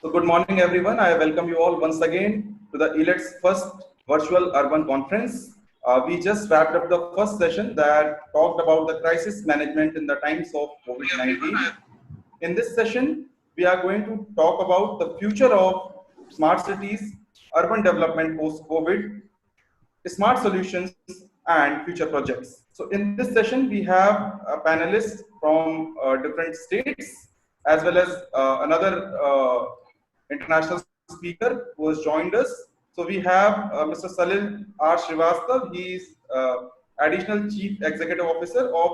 So good morning, everyone. I welcome you all once again to the Elets first virtual urban conference. We just wrapped up the first session that talked about the crisis management in the times of COVID-19. In this session, we are going to talk about the future of smart cities, urban development post-COVID, smart solutions, and future projects. So in this session, we have panelists from different states as well as another international speaker who has joined us. So we have Mr. Salil R. Srivastav. He is Additional Chief Executive Officer of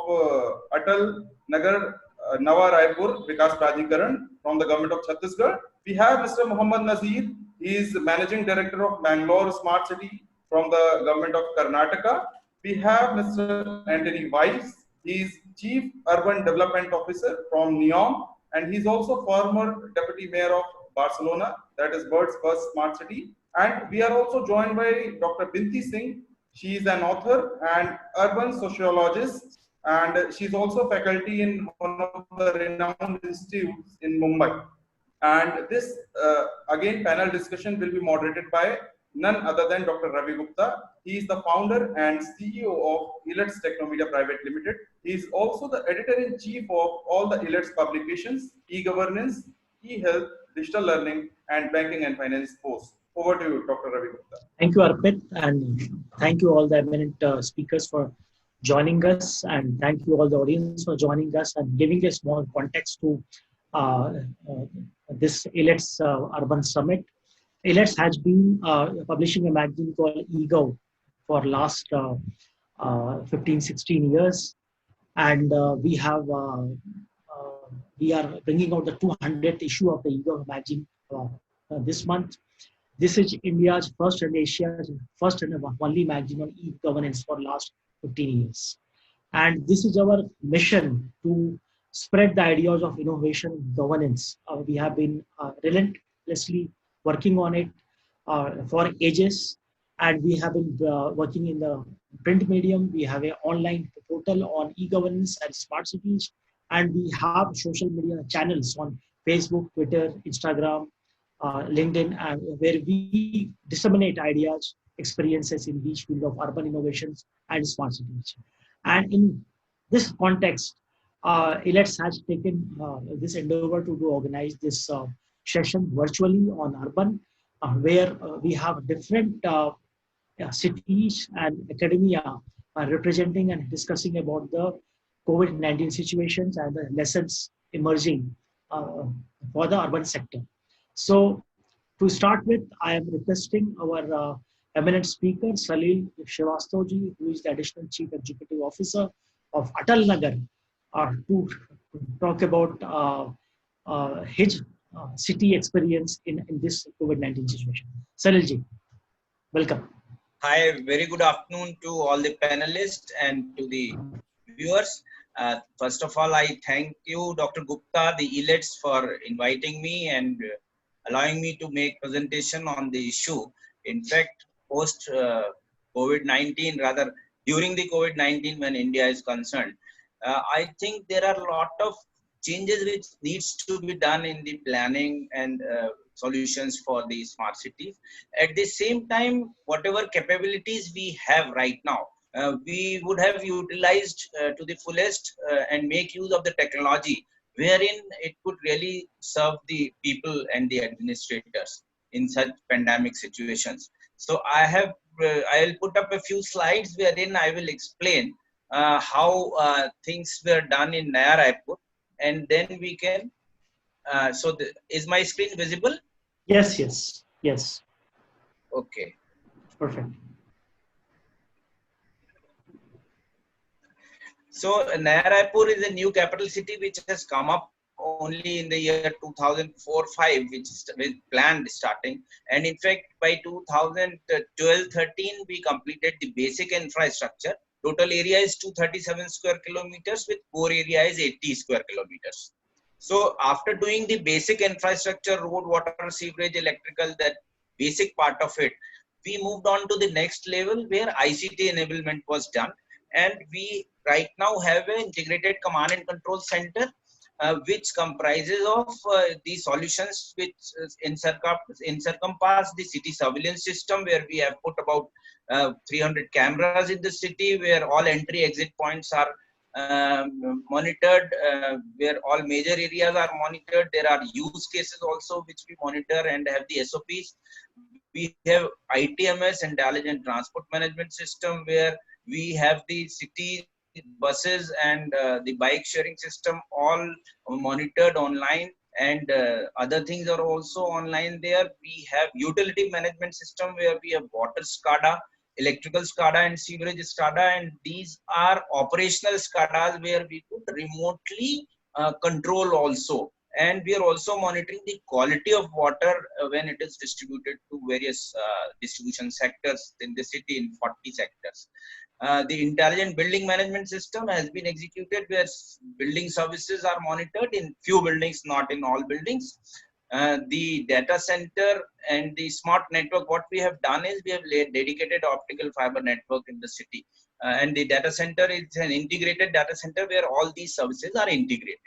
Atal Nagar Nawa Raipur Vikas Pradhikaran from the government of Chhattisgarh. We have Mr. Muhammad Nazir. He is Managing Director of Bangalore Smart City from the government of Karnataka. We have Mr. Antoni Vives. He is Chief Urban Development Officer from NEOM, and he's also former Deputy Mayor of Barcelona, that is World's first smart city. And we are also joined by Dr. Binti Singh. She is an author and urban sociologist, and she's also faculty in one of the renowned institutes in Mumbai. And this, again, panel discussion will be moderated by none other than Dr. Ravi Gupta. He is the founder and CEO of Elets Technomedia Private Limited. He is also the editor-in-chief of all the Elets publications, e-governance, e-health, digital learning, and banking and finance posts. Over to you, Dr. Ravi Gupta. Thank you, Arpit, and thank you all the eminent speakers for joining us, and thank you all the audience for joining us and giving a small context to this Elets Urban Summit. Elets has been publishing a magazine called eGov for last 15, 16 years, and we are bringing out the 200th issue of the eGov magazine this month. This is India's first and Asia's first and only magazine on e-governance for last 15 years. And this is our mission to spread the ideas of innovation and governance. We have been relentlessly working on it for ages, and we have been working in the print medium. We have an online portal on e-governance and smart cities, and we have social media channels on Facebook, Twitter, Instagram, LinkedIn, where we disseminate ideas, experiences in each field of urban innovations and smart cities. And in this context, Elets has taken this endeavor to organize this session virtually on urban, where we have different cities and academia representing and discussing about the COVID-19 situations and the lessons emerging for the urban sector. So to start with, I am requesting our eminent speaker, Salil Srivastavji, who is the Additional Chief Executive Officer of Atal Nagar, to talk about his city experience in this COVID-19 situation. Salilji, welcome. Hi, very good afternoon to all the panelists and to the viewers. First of all, I thank you, Dr. Gupta, the Elets, for inviting me and allowing me to make presentation on the issue. In fact, post COVID-19, rather during the COVID-19 when India is concerned, I think there are a lot of changes which needs to be done in the planning and solutions for the smart cities. At the same time, whatever capabilities we have right now, we would have utilized to the fullest and make use of the technology wherein it could really serve the people and the administrators in such pandemic situations. So I'll put up a few slides wherein I will explain how things were done in Naya Raipur, and then we can. Is my screen visible? Yes. Okay. Perfect. So Naya Raipur is a new capital city which has come up only in the year 2004-05, which is with planned starting. And in fact, by 2012-13, we completed the basic infrastructure. Total area is 237 square kilometers, with core area is 80 square kilometers. So after doing the basic infrastructure, road, water, sewerage, electrical, that basic part of it, we moved on to the next level where ICT enablement was done. And we right now have an integrated command and control center which comprises of the solutions which encompass the city surveillance system, where we have put about 300 cameras in the city, where all entry exit points are monitored, where all major areas are monitored. There are use cases also which we monitor and have the SOPs. We have ITMS, Intelligent Transport Management System, where we have the city buses and the bike sharing system all monitored online, and other things are also online there. We have utility management system, where we have water SCADA, electrical SCADA, and sewerage SCADA, and these are operational SCADAs where we could remotely control also. And we are also monitoring the quality of water when it is distributed to various distribution sectors in the city, in 40 sectors. The intelligent building management system has been executed, where building services are monitored in few buildings, not in all buildings. The data center and the smart network, what we have done is we have laid dedicated optical fiber network in the city. And the data center is an integrated data center where all these services are integrated.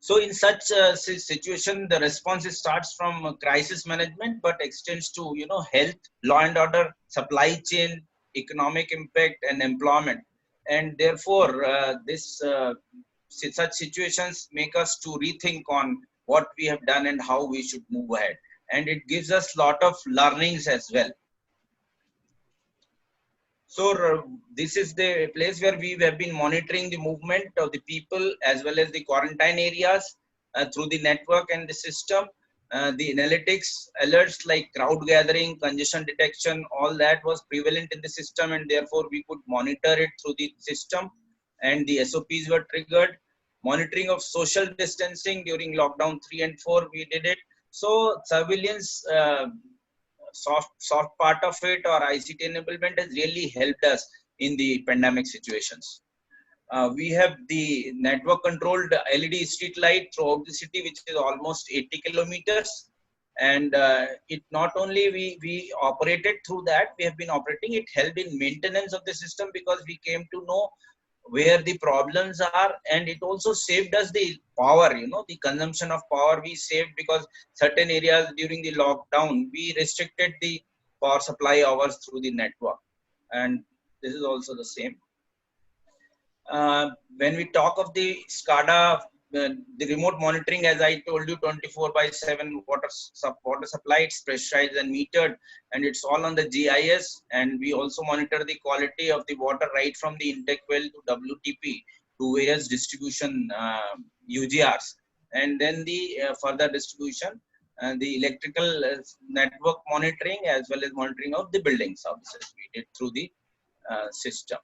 So in such a situation, the response starts from crisis management, but extends to, health, law and order, supply chain, economic impact, and employment. And therefore, such situations make us to rethink on what we have done and how we should move ahead. And it gives us lot of learnings as well. So this is the place where we have been monitoring the movement of the people as well as the quarantine areas through the network and the system. The analytics alerts like crowd gathering, congestion detection, all that was prevalent in the system, and therefore we could monitor it through the system, and the SOPs were triggered. Monitoring of social distancing during lockdown 3 and 4, we did it. So surveillance, soft part of it, or ICT enablement, has really helped us in the pandemic situations. We have the network controlled LED street light throughout the city, which is almost 80 kilometers. And it not only we operated through that, we have been operating, it helped in maintenance of the system, because we came to know where the problems are, and it also saved us the power, the consumption of power we saved, because certain areas during the lockdown, we restricted the power supply hours through the network. And this is also the same. When we talk of the SCADA, the remote monitoring, as I told you, 24/7 water supply, it's pressurized and metered, and it's all on the GIS. And we also monitor the quality of the water right from the intake well to WTP to various distribution UGRs, and then the further distribution, the electrical network monitoring, as well as monitoring of the building services we did through the system.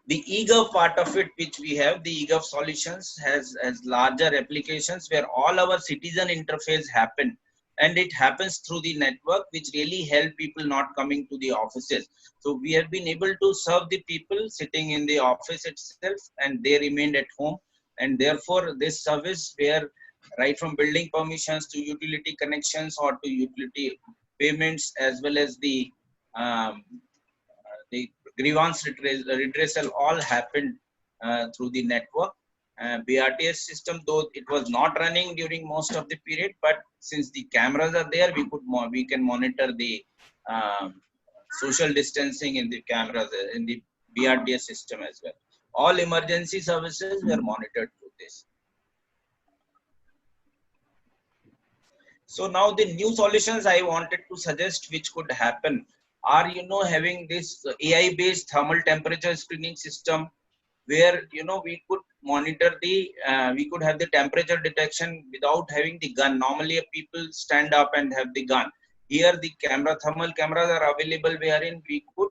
The eGov part of it, which we have, the eGov solutions has larger applications where all our citizen interface happen, and it happens through the network, which really help people not coming to the offices. So we have been able to serve the people sitting in the office itself, and they remained at home. And therefore, this service, where right from building permissions to utility connections or to utility payments, as well as the grievance redressal, all happened through the network. BRTS system, though it was not running during most of the period, but since the cameras are there, we can monitor the social distancing in the cameras in the BRTS system as well. All emergency services were monitored through this. So now the new solutions I wanted to suggest which could happen are, having this AI based thermal temperature screening system, where, we could monitor we could have the temperature detection without having the gun. Normally people stand up and have the gun. Here the thermal cameras are available, wherein we could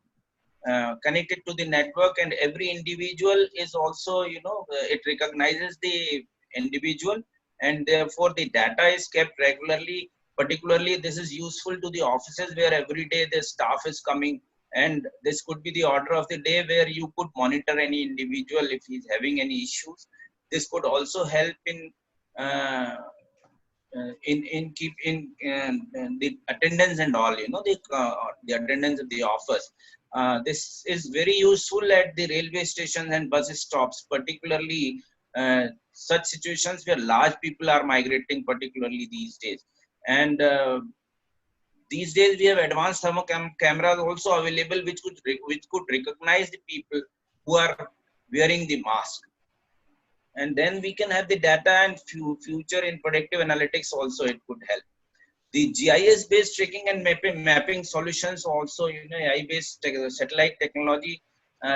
connect it to the network, and every individual is also, it recognizes the individual, and therefore the data is kept regularly. Particularly, this is useful to the offices where every day the staff is coming, and this could be the order of the day, where you could monitor any individual if he's having any issues. This could also help in the attendance and all, the attendance of the office. This is very useful at the railway stations and bus stops, particularly such situations where large people are migrating, particularly these days. And these days we have advanced thermal cameras also available, which could recognize the people who are wearing the mask, and then we can have the data and future in predictive analytics also it could help. The GIS based tracking and mapping solutions also, AI based satellite technology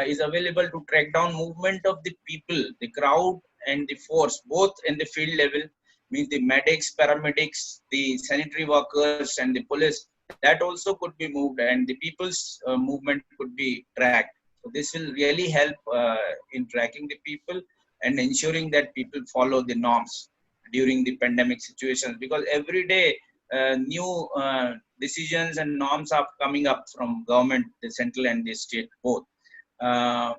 is available to track down movement of the people, the crowd and the force, both in the field level, means the medics, paramedics, the sanitary workers and the police, that also could be moved, and the people's movement could be tracked. So this will really help in tracking the people and ensuring that people follow the norms during the pandemic situations, because every day new decisions and norms are coming up from government, the central and the state both. Uh,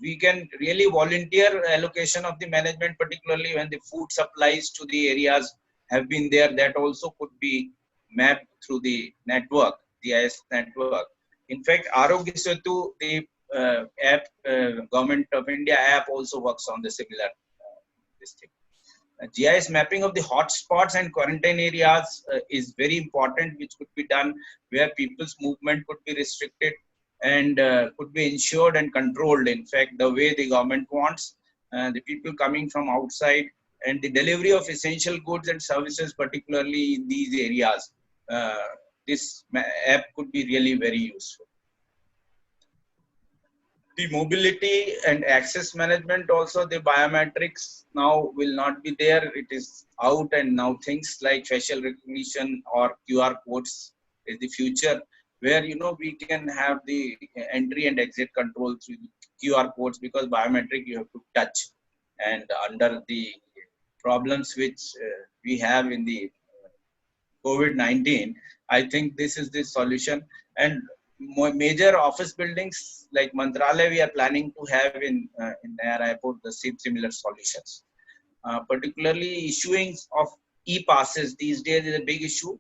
we can really volunteer allocation of the management, particularly when the food supplies to the areas have been there. That also could be mapped through the network, the IS network. In fact, Arogya Setu, the app, Government of India app also works on the similar this thing. GIS mapping of the hotspots and quarantine areas is very important, which could be done where people's movement could be restricted and could be ensured and controlled. In fact, the way the government wants, the people coming from outside and the delivery of essential goods and services, particularly in these areas, this app could be really very useful. The mobility and access management also, the biometrics now will not be there, it is out, and now things like facial recognition or QR codes is the future, where we can have the entry and exit control through QR codes, because biometric you have to touch, and under the problems which we have in the COVID-19, I think this is the solution. And major office buildings like Mantralaya, we are planning to have in Naya Raipur the same similar solutions. Particularly issuing of e-passes these days is a big issue.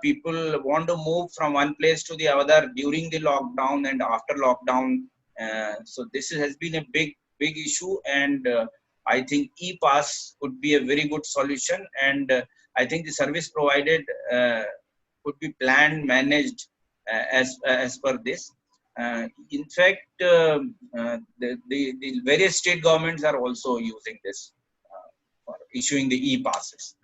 People want to move from one place to the other during the lockdown and after lockdown. So this has been a big issue, and I think e-pass could be a very good solution, and I think the service provided could be planned, managed as per this. In fact, the various state governments are also using this for issuing the e-passes.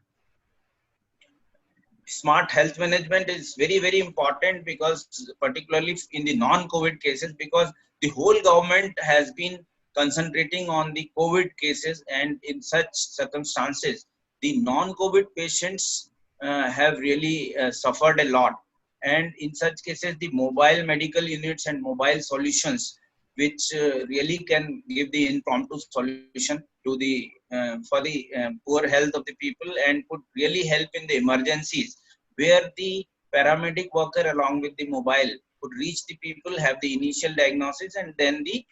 Smart health management is very important, because particularly in the non-COVID cases, because the whole government has been concentrating on the COVID cases, and in such circumstances the non-COVID patients have really suffered a lot, and in such cases the mobile medical units and mobile solutions, which really can give the impromptu solution to the for the poor health of the people, and could really help in the emergencies, where the paramedic worker along with the mobile could reach the people, have the initial diagnosis, and then the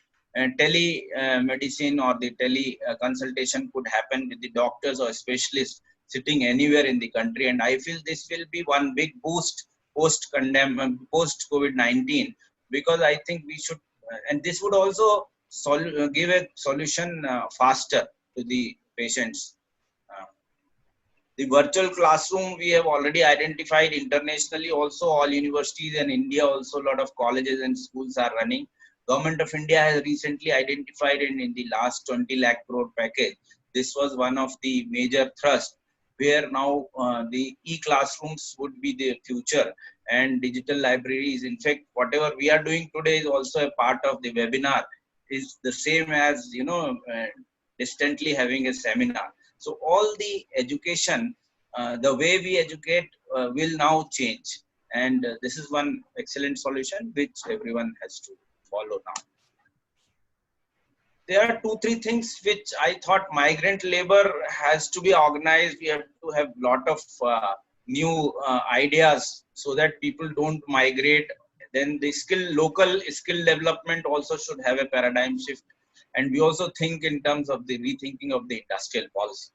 tele medicine or the tele consultation could happen with the doctors or specialists sitting anywhere in the country. And I feel this will be one big boost post COVID-19, because I think we should, and this would also give a solution faster to the patients. Uh, the virtual classroom we have already identified internationally also, all universities and India also, a lot of colleges and schools are running. Government of India has recently identified, and in the last 20 lakh crore package, this was one of the major thrust, where now the e-classrooms would be the future, and digital libraries. In fact, whatever we are doing today is also a part of the webinar, is the same as distantly having a seminar. So all the education, the way we educate will now change, and this is one excellent solution which everyone has to follow now. There are 2-3 things which I thought migrant labor has to be organized. We have to have lot of new ideas so that people don't migrate. Then the local skill development also should have a paradigm shift, and we also think in terms of the rethinking of the industrial policy.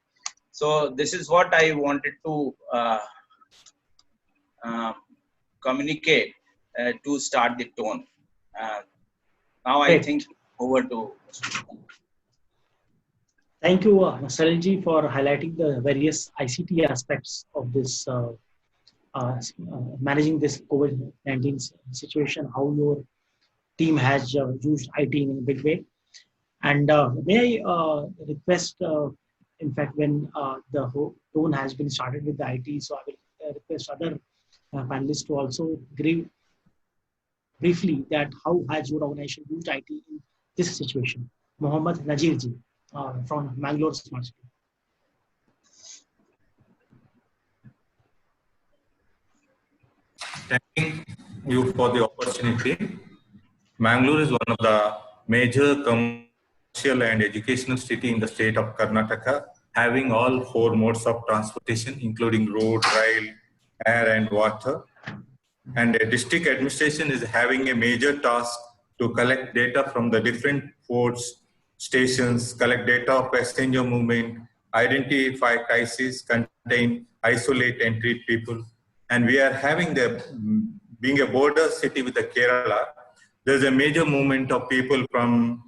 So this is what I wanted to uh, communicate to start the tone. Now I think over to Thank you, Salinji, for highlighting the various ICT aspects of this managing this COVID-19 situation, how your team has used IT in a big way. And may I request, in fact, when the whole tone has been started with the IT, so I will request other panelists to also give briefly that how has your organization used IT in this situation. Mohammed Najir ji from Mangalore Smart City. Thank you for the opportunity. Mangalore is one of the major commercial and educational city in the state of Karnataka, having all four modes of transportation, including road, rail, air, and water. And the district administration is having a major task to collect data from the different ports, stations, collect data of passenger movement, identify crises, contain, isolate, and treat people. And we are having being a border city with the Kerala, there's a major movement of people from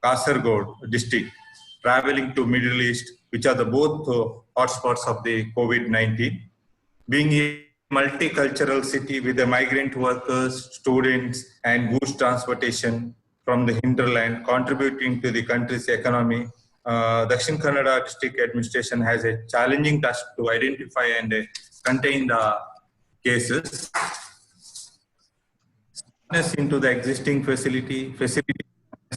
Kasargod district traveling to Middle East, which are the both hotspots of the COVID-19. Being a multicultural city with the migrant workers, students, and goods transportation from the hinterland contributing to the country's economy, Dakshin Kannada district administration has a challenging task to identify and contain the cases into the existing facility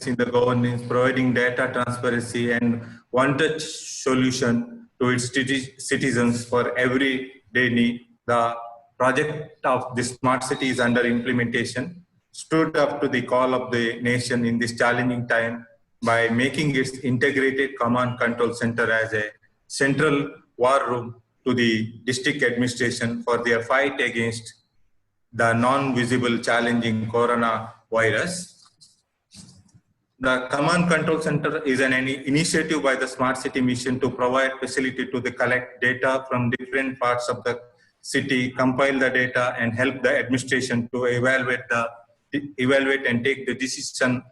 in the governance, providing data transparency and one-touch solution to its citizens for everyday need. The project of the smart city is under implementation, stood up to the call of the nation in this challenging time by making its integrated command control center as a central war room to the district administration for their fight against the non-visible challenging coronavirus. The Command Control Center is an initiative by the Smart City Mission to provide facility to collect data from different parts of the city, compile the data, and help the administration to evaluate and take the decision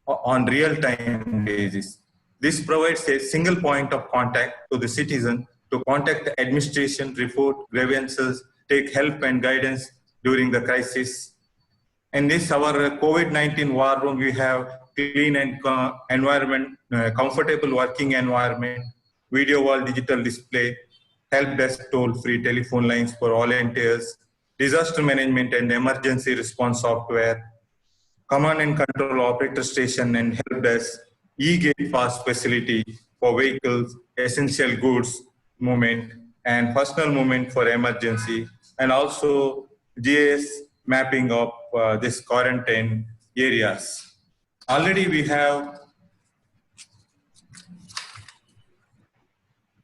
on real-time basis. This provides a single point of contact to the citizen to contact the administration, report grievances, take help and guidance during the crisis. In this, our COVID-19 war room, we have clean and environment, comfortable working environment, video wall digital display, help desk toll-free telephone lines for volunteers, disaster management and emergency response software, command and control operator station and help desk, e-gate fast facility for vehicles, essential goods movement, and personal movement for emergency, and also GIS mapping of this quarantine areas. Already we have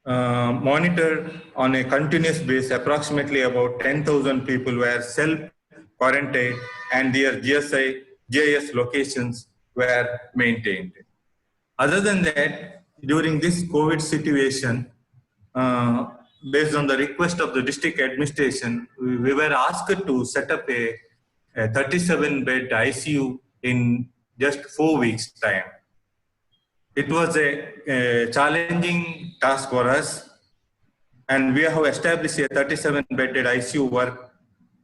monitored on a continuous basis approximately about 10,000 people were self-quarantined and their GIS locations were maintained. Other than that, during this COVID situation, based on the request of the district administration, we were asked to set up a 37-bed ICU in just 4 weeks' time. It was a challenging task for us, and we have established a 37-bedded ICU work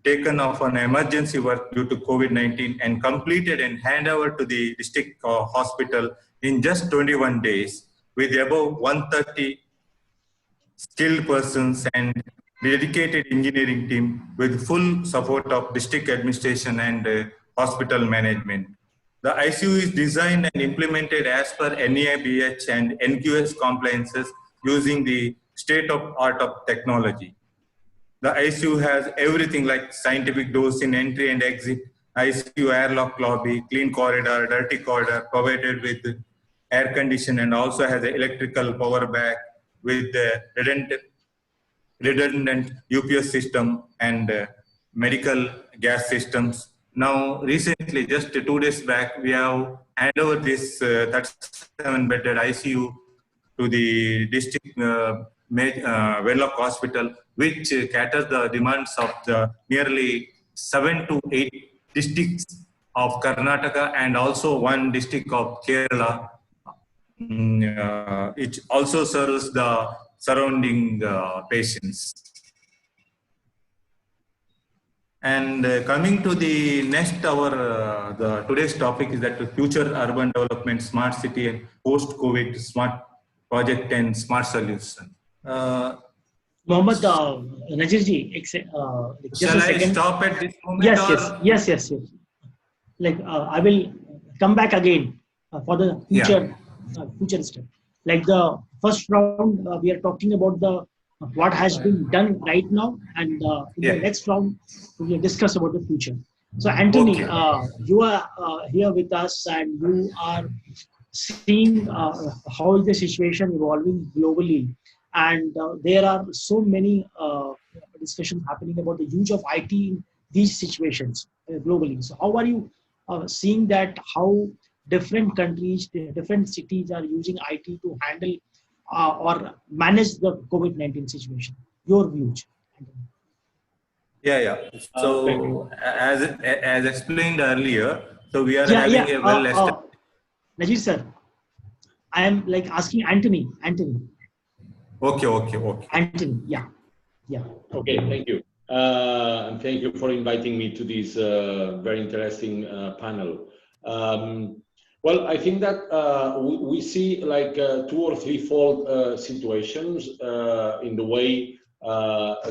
taken off an emergency work due to COVID-19 and completed and handed over to the district hospital in just 21 days with above 130 skilled persons and dedicated engineering team with full support of district administration and hospital management. The ICU is designed and implemented as per NEOM and NQS compliances using the state-of-art of technology. The ICU has everything like scientific doors in entry and exit, ICU airlock lobby, clean corridor, dirty corridor, provided with air condition, and also has an electrical power back with the redundant UPS system and medical gas systems. Now, recently, just 2 days back, we have handed over this 37-bedded ICU to the district Venlock Hospital, which caters the demands of the nearly 7 to 8 districts of Karnataka and also one district of Kerala. it also serves the surrounding patients. And coming to the next, the today's topic is that the future urban development, smart city, and post-COVID smart project and smart solution. Mohammed Nazirji, just Shall a I second. stop at this moment? Yes, or? yes. Like I will come back again for the future, future step. Like the first round, we are talking about the what has been done right now, and in the next round, we will discuss about the future. So, Antoni, you are here with us, and you are seeing how is the situation evolving globally, and there are so many discussions happening about the use of IT in these situations globally. So, how are you seeing that? How different countries, different cities are using IT to handle or manage the COVID-19 situation? Your views. So as explained earlier, so we are having a well established. Najir sir, I am like asking Antoni. Okay. Antoni, yeah. Okay, thank you. And thank you for inviting me to this very interesting panel. Well, I think that we see like two or three-fold situations in the way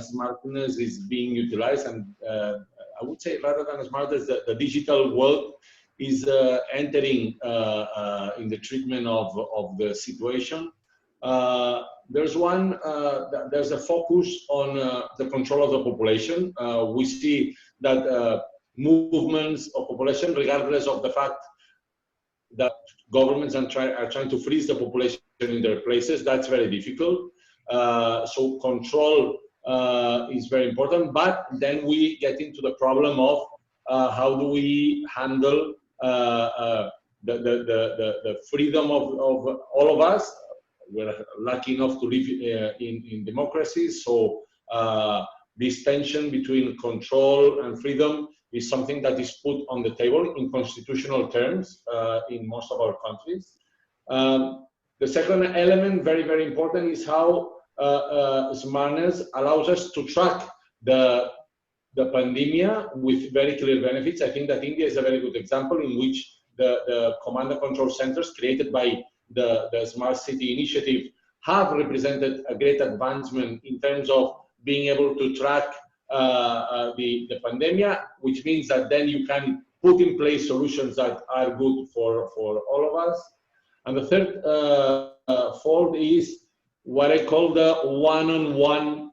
smartness is being utilized, and I would say rather than smartness, the digital world is entering in the treatment of the situation. There's there's a focus on the control of the population. We see that movements of population, regardless of the fact that governments are trying to freeze the population in their places, that's very difficult. So control is very important, but then we get into the problem of how do we handle the freedom of all of us. We're lucky enough to live in democracy, so this tension between control and freedom is something that is put on the table in constitutional terms in most of our countries. The second element, very, very important, is how smartness allows us to track the pandemic with very clear benefits. I think that India is a very good example in which the command and control centers created by the Smart City Initiative have represented a great advancement in terms of being able to track the pandemic, which means that then you can put in place solutions that are good for all of us. And the third fold is what I call the one-on-one.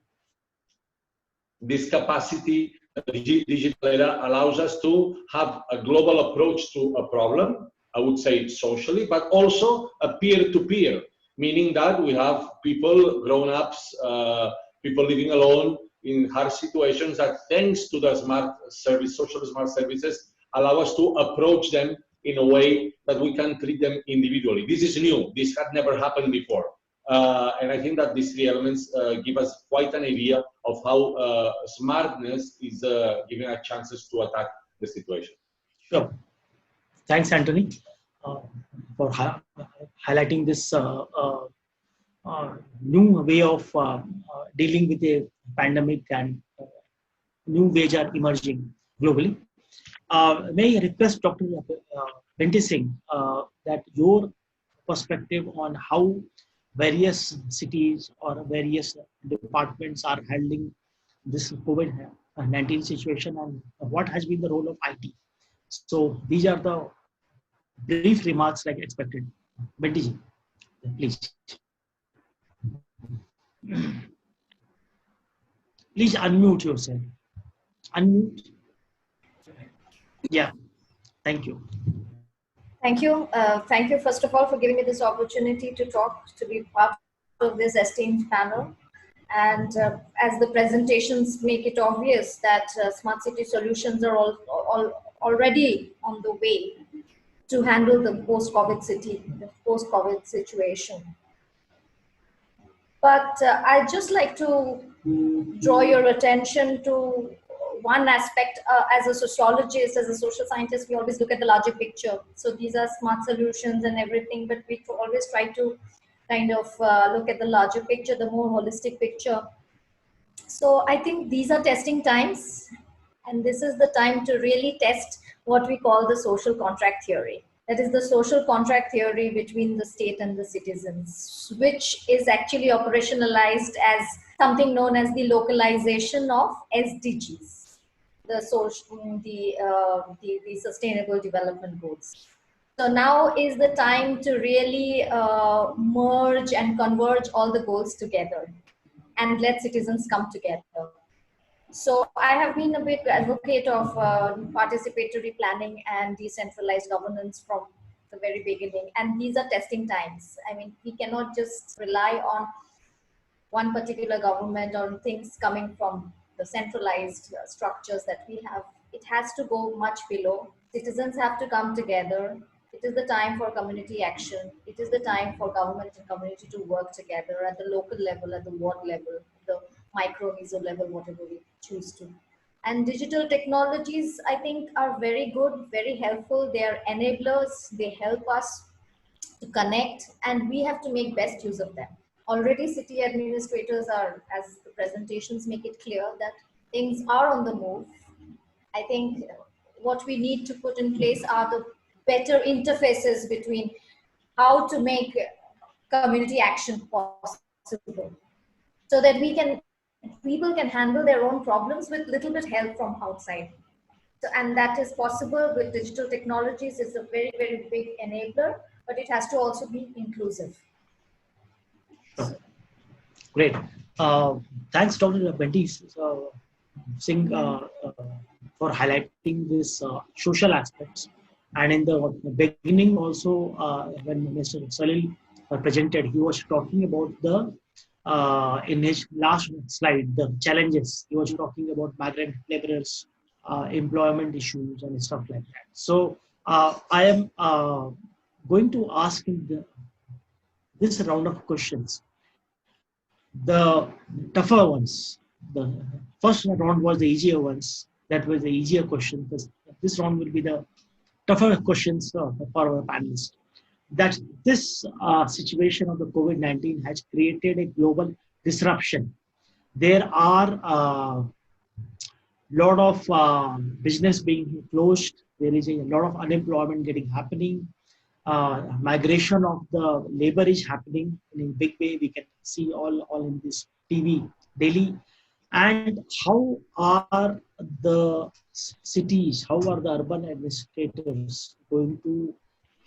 This capacity, the digital era allows us to have a global approach to a problem, I would say socially, but also a peer-to-peer, meaning that we have people, grown-ups, people living alone in harsh situations that, thanks to the smart service, social smart services, allow us to approach them in a way that we can treat them individually. This is new. This had never happened before. And I think that these three elements give us quite an idea of how smartness is giving us chances to attack the situation. Sure. Thanks, Antoni, for highlighting this new way of dealing with a pandemic, and new ways are emerging globally. May I request Dr. Binti Singh that your perspective on how various cities or various departments are handling this COVID-19 situation, and what has been the role of IT. So these are the brief remarks like expected. Binti, please. Please unmute yourself. Unmute. Yeah, thank you. Thank you. Thank you, first of all, for giving me this opportunity to talk, to be part of this esteemed panel. And as the presentations make it obvious that smart city solutions are already on the way to handle the post-COVID situation. But I'd just like to draw your attention to one aspect, as a sociologist, as a social scientist, we always look at the larger picture. So these are smart solutions and everything, but we always try to kind of look at the larger picture, the more holistic picture. So I think these are testing times, and this is the time to really test what we call the social contract theory. That is the social contract theory between the state and the citizens, which is actually operationalized as something known as the localization of SDGs, the social, the Sustainable Development Goals. So now is the time to really merge and converge all the goals together and let citizens come together. So I have been a big advocate of participatory planning and decentralized governance from the very beginning. And these are testing times. I mean, we cannot just rely on one particular government or things coming from the centralized structures that we have. It has to go much below. Citizens have to come together. It is the time for community action. It is the time for government and community to work together at the local level, at the ward level, the micro, meso level, whatever we choose to. And digital technologies, I think, are very good, very helpful. They are enablers. They help us to connect, and we have to make best use of them. Already city administrators are, as the presentations make it clear, that things are on the move. I think what we need to put in place are the better interfaces between how to make community action possible, so that people can handle their own problems with little bit help from outside. So, and that is possible with digital technologies. It's a very, very big enabler, but it has to also be inclusive. Sure. Great. Thanks, Dr. Bendy Singh, for highlighting this social aspects. And in the beginning also, when Mr. Salil presented, he was talking about in his last slide, the challenges. He was talking about migrant laborers, employment issues and stuff like that. So I am going to ask him this round of questions. The tougher ones. The first round was the easier ones. That was the easier question. This round will be the tougher questions for our panelists. That this situation of the COVID-19 has created a global disruption. There are lot of business being closed. There is a lot of unemployment getting happening. Migration of the labor is happening in a big way. We can see all in this TV daily. And how are the cities, how are the urban administrators going to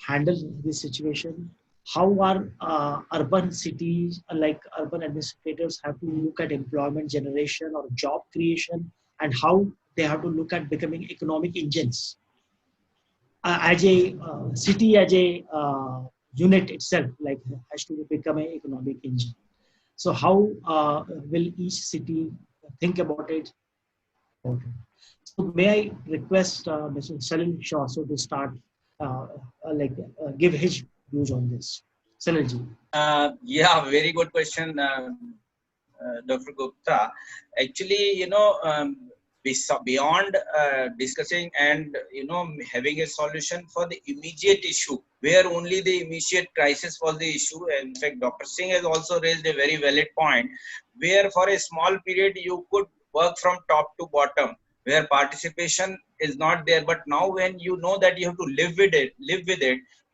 handle this situation? How are urban cities, like urban administrators, have to look at employment generation or job creation, and how they have to look at becoming economic engines? As a city, as a unit itself, like has to become an economic engine. So how will each city think about it? So may I request Mr. Salil Shah so to start, give his views on this. Salilji. Yeah, very good question, Dr. Gupta. Actually, beyond discussing and having a solution for the immediate issue, where only the immediate crisis was the issue. In fact, Dr. Singh has also raised a very valid point, where for a small period you could work from top to bottom, where participation is not there. But now when you know that you have to live with it,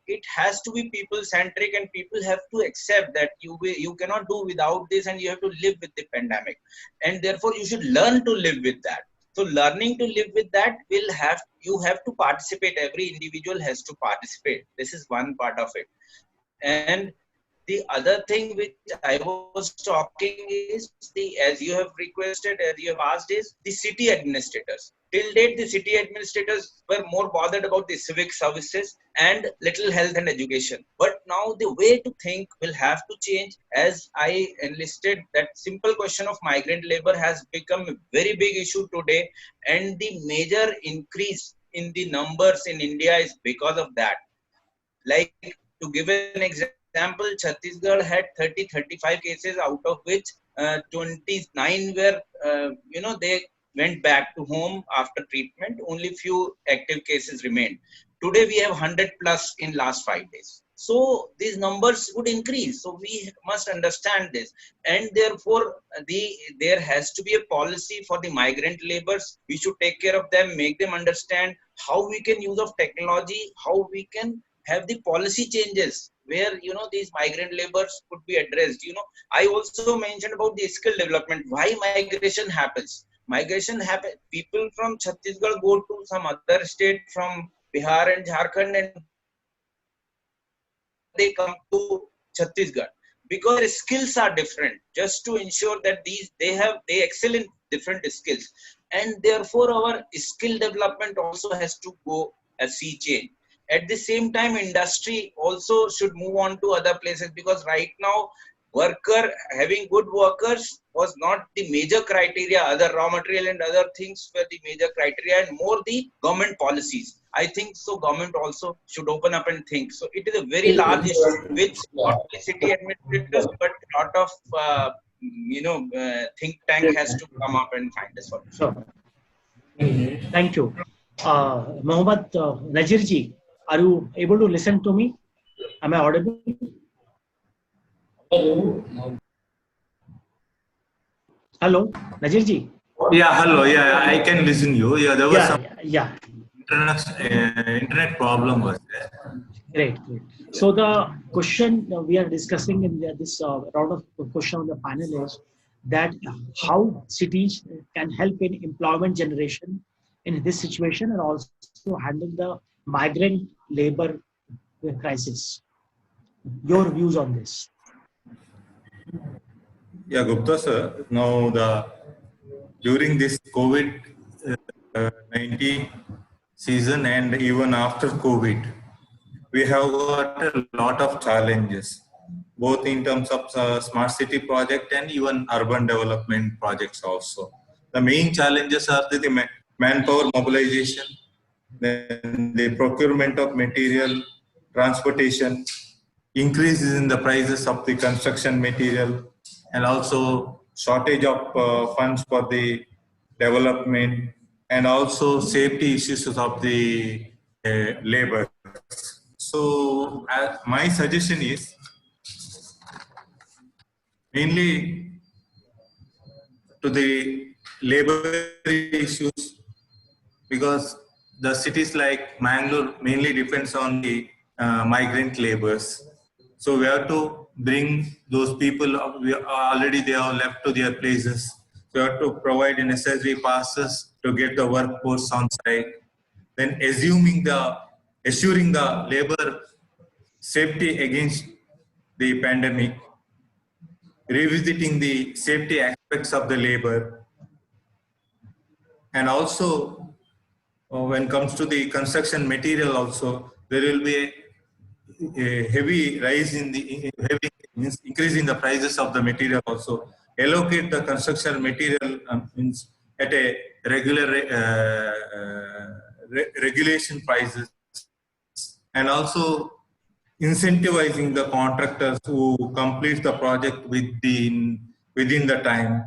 it has to be people centric, and people have to accept that you cannot do without this, and you have to live with the pandemic, and therefore you should learn to live with that. So learning to live with that you have to participate. Every individual has to participate. This is one part of it. And the other thing which I was talking is, as you have requested, as you have asked, is the city administrators. Till date, the city administrators were more bothered about the civic services and little health and education. But now the way to think will have to change. As I enlisted, that simple question of migrant labor has become a very big issue today. And the major increase in the numbers in India is because of that. Like, to give an example, Chhattisgarh had 30-35 cases, out of which 29 were, they went back to home after treatment. Only few active cases remained. Today we have 100 plus in last 5 days. So these numbers would increase. So we must understand this, and therefore there has to be a policy for the migrant laborers. We should take care of them, make them understand how we can use of technology, how we can have the policy changes where these migrant laborers could be addressed. I also mentioned about the skill development. Why migration happens? Migration happen. People from Chhattisgarh go to some other state from Bihar and Jharkhand, and they come to Chhattisgarh because their skills are different. Just to ensure that they excel in different skills, and therefore our skill development also has to go a sea change. At the same time, industry also should move on to other places, because right now having good workers was not the major criteria. Other raw material and other things were the major criteria, and more the government policies. I think so government also should open up and think. So it is a very large issue which not only city administrators but lot of think tank has to come up and find a solution. So, thank you. Mohammed Najirji, are you able to listen to me? Am I audible? Hello, Najirji. Yeah, hello. Yeah, I can listen you. Yeah, there was some Yeah. internet problem was there. Great. So the question we are discussing in this round of question on the panel is that how cities can help in employment generation in this situation, and also handle the migrant labor crisis. Your views on this? Yeah, Gupta sir. Now during this COVID-19 season and even after COVID, we have got a lot of challenges, both in terms of smart city project and even urban development projects also. The main challenges are the manpower mobilization, then the procurement of material, transportation, increases in the prices of the construction material, and also shortage of funds for the development, and also safety issues of the labor. So my suggestion is mainly to the labor issues, because the cities like Mangalore mainly depends on the migrant laborers. So we have to bring those people, already they are left to their places. So we have to provide necessary passes to get the workforce on site. Then assuring the labor safety against the pandemic, revisiting the safety aspects of the labor, and also when it comes to the construction material also, there will be a heavy rise in the heavy increase in the prices of the material also. Allocate the construction material means at a regular regulation prices, and also incentivizing the contractors who complete the project within the time,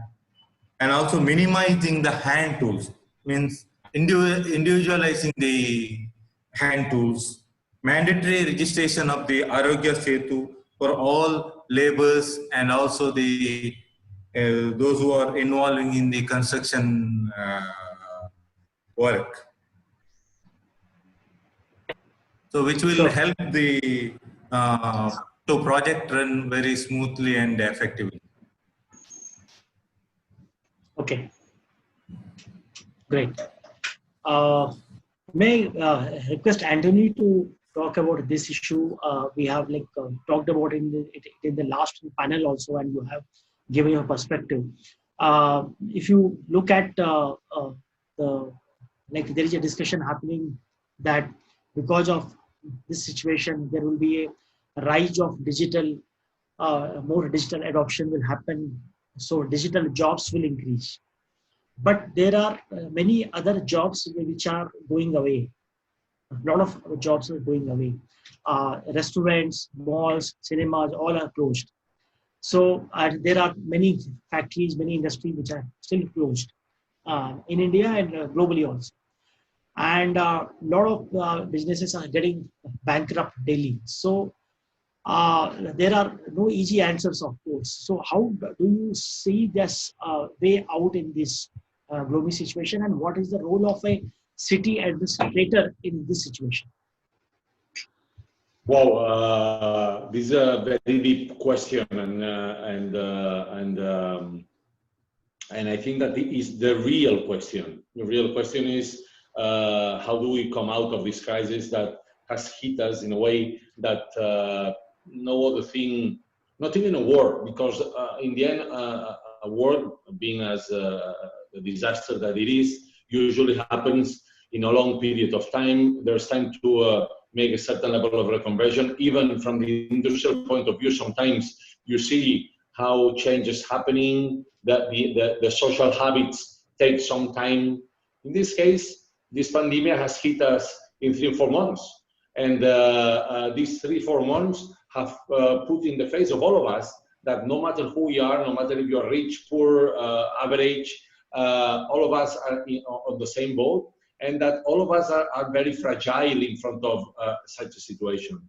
and also minimizing the hand tools, means individualizing the hand tools, mandatory registration of the Arogya Setu for all laborers, and also the those who are involving in the construction work. So which will help the to project run very smoothly and effectively. Okay, great. May request Antoni to talk about this issue. We have talked about in the last panel also, and you have given your perspective. If you look at there is a discussion happening that because of this situation, there will be a rise of digital, more digital adoption will happen. So digital jobs will increase. But there are many other jobs which are going away. A lot of jobs are going away. Restaurants, malls, cinemas, all are closed. So there are many factories, many industries which are still closed. in India and globally also. And a lot of businesses are getting bankrupt daily. So there are no easy answers, of course. So how do you see this way out in this gloomy situation, and what is the role of a city administrator in this situation? Well, this is a very deep question, and I think that it is the real question. The real question is how do we come out of this crisis that has hit us in a way that no other thing, not even a war, because in the end, a war, being as a disaster that it is, usually happens in a long period of time. There's time to make a certain level of reconversion. Even from the industrial point of view, sometimes you see how change is happening, that the social habits take some time. In this case, this pandemic has hit us in 3 or 4 months. And these 3 or 4 months have put in the face of all of us that no matter who we are, no matter if you're rich, poor, average, all of us are on the same boat, and that all of us are very fragile in front of such a situation.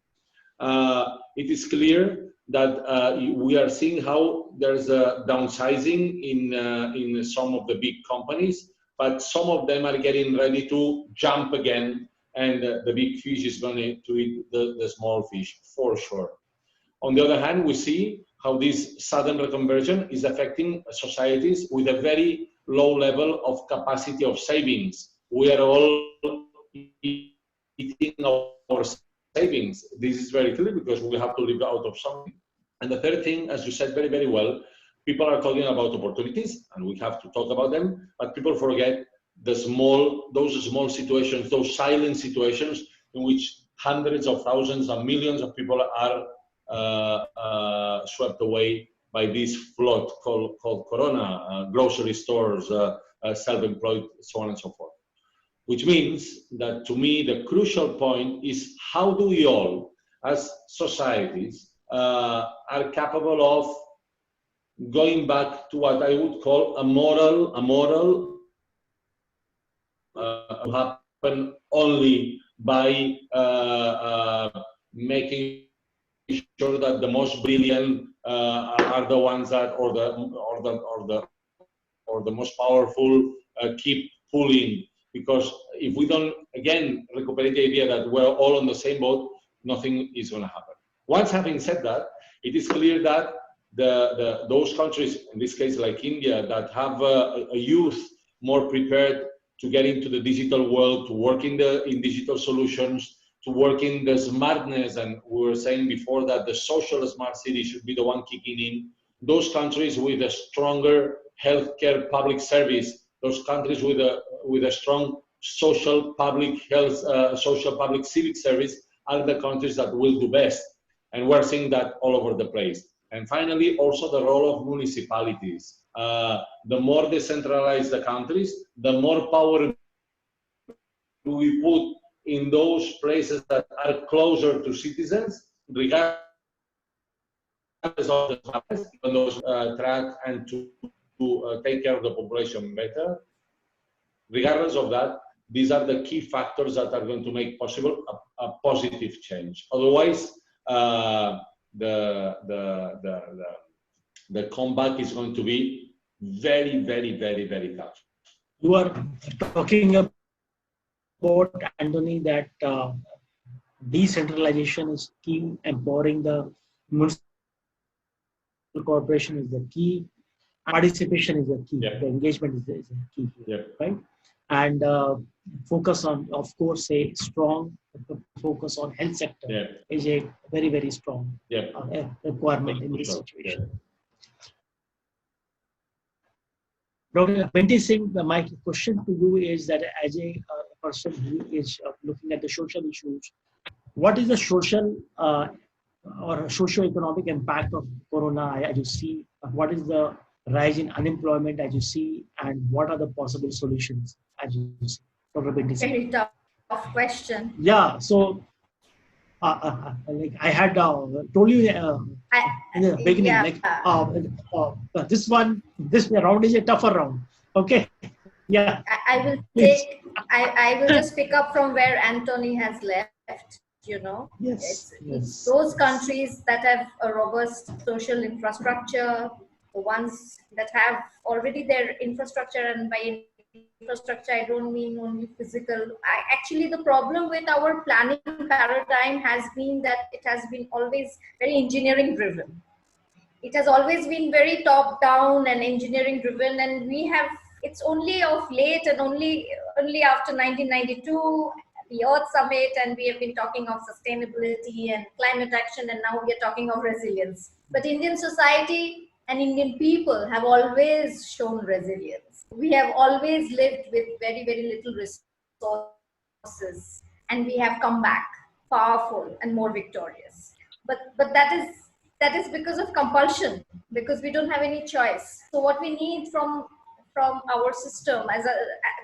It is clear that we are seeing how there's a downsizing in some of the big companies, but some of them are getting ready to jump again, and the big fish is going to eat the small fish, for sure. On the other hand, we see how this sudden reconversion is affecting societies with a very low level of capacity of savings. We are all eating our savings. This is very clear because we have to live out of something. And the third thing, as you said very, very well, people are talking about opportunities, and we have to talk about them, but people forget those small situations, those silent situations in which hundreds of thousands and millions of people are swept away by this flood called Corona, grocery stores, self-employed, so on and so forth. Which means that, to me, the crucial point is how do we all, as societies, are capable of going back to what I would call a moral happen only by making sure that the most brilliant are the ones that, or the most powerful keep pulling. Because if we don't, again, recuperate the idea that we're all on the same boat, nothing is going to happen. Once having said that, it is clear that those countries, in this case like India, that have a youth more prepared to get into the digital world, to work in digital solutions, to work in the smartness, and we were saying before that the social smart city should be the one kicking in. Those countries with a stronger healthcare public service, those countries with a strong social public health, social public civic service are the countries that will do best. And we're seeing that all over the place. And finally, also the role of municipalities. The more decentralized the countries, the more power we put in those places that are closer to citizens, regardless of the size, even those track and to take care of the population better. Regardless of that, these are the key factors that are going to make possible a positive change. Otherwise, the comeback is going to be very, very, very, very tough. You are talking about, Antoni, that decentralization is key, empowering the municipal corporation is the key, participation is the key, Yeah. the engagement is the key here, Yeah. right? And focus on, of course, a strong focus on health sector Yeah. is a very, very strong Yeah. requirement in this Sure. situation. Dr. Bente Singh, my question to you is that as a person who is looking at the social issues, what is the social or socio-economic impact of Corona as you see? What is the rise in unemployment as you see, and what are the possible solutions as you see? Dr. Bente Singh. Very tough question. Yeah, so like I had told you in the beginning, Yeah. like this round is a tougher round. Okay. Yeah, I will please. take, I will just pick up from where Antoni has left. You know, Yes, it's yes, those yes. countries that have a robust social infrastructure, the ones that have already their infrastructure, and by infrastructure I don't mean only physical. Actually, the problem with our planning paradigm has been that it has been always very engineering driven. It has always been very top down and engineering driven, and we have, it's only of late and only after 1992 the earth summit, and we have been talking of sustainability and climate action, and now we are talking of resilience. But Indian society and Indian people have always shown resilience. We have always lived with very, very little resources, and we have come back powerful and more victorious. But that is because of compulsion, because we don't have any choice. So what we need from our system, as a,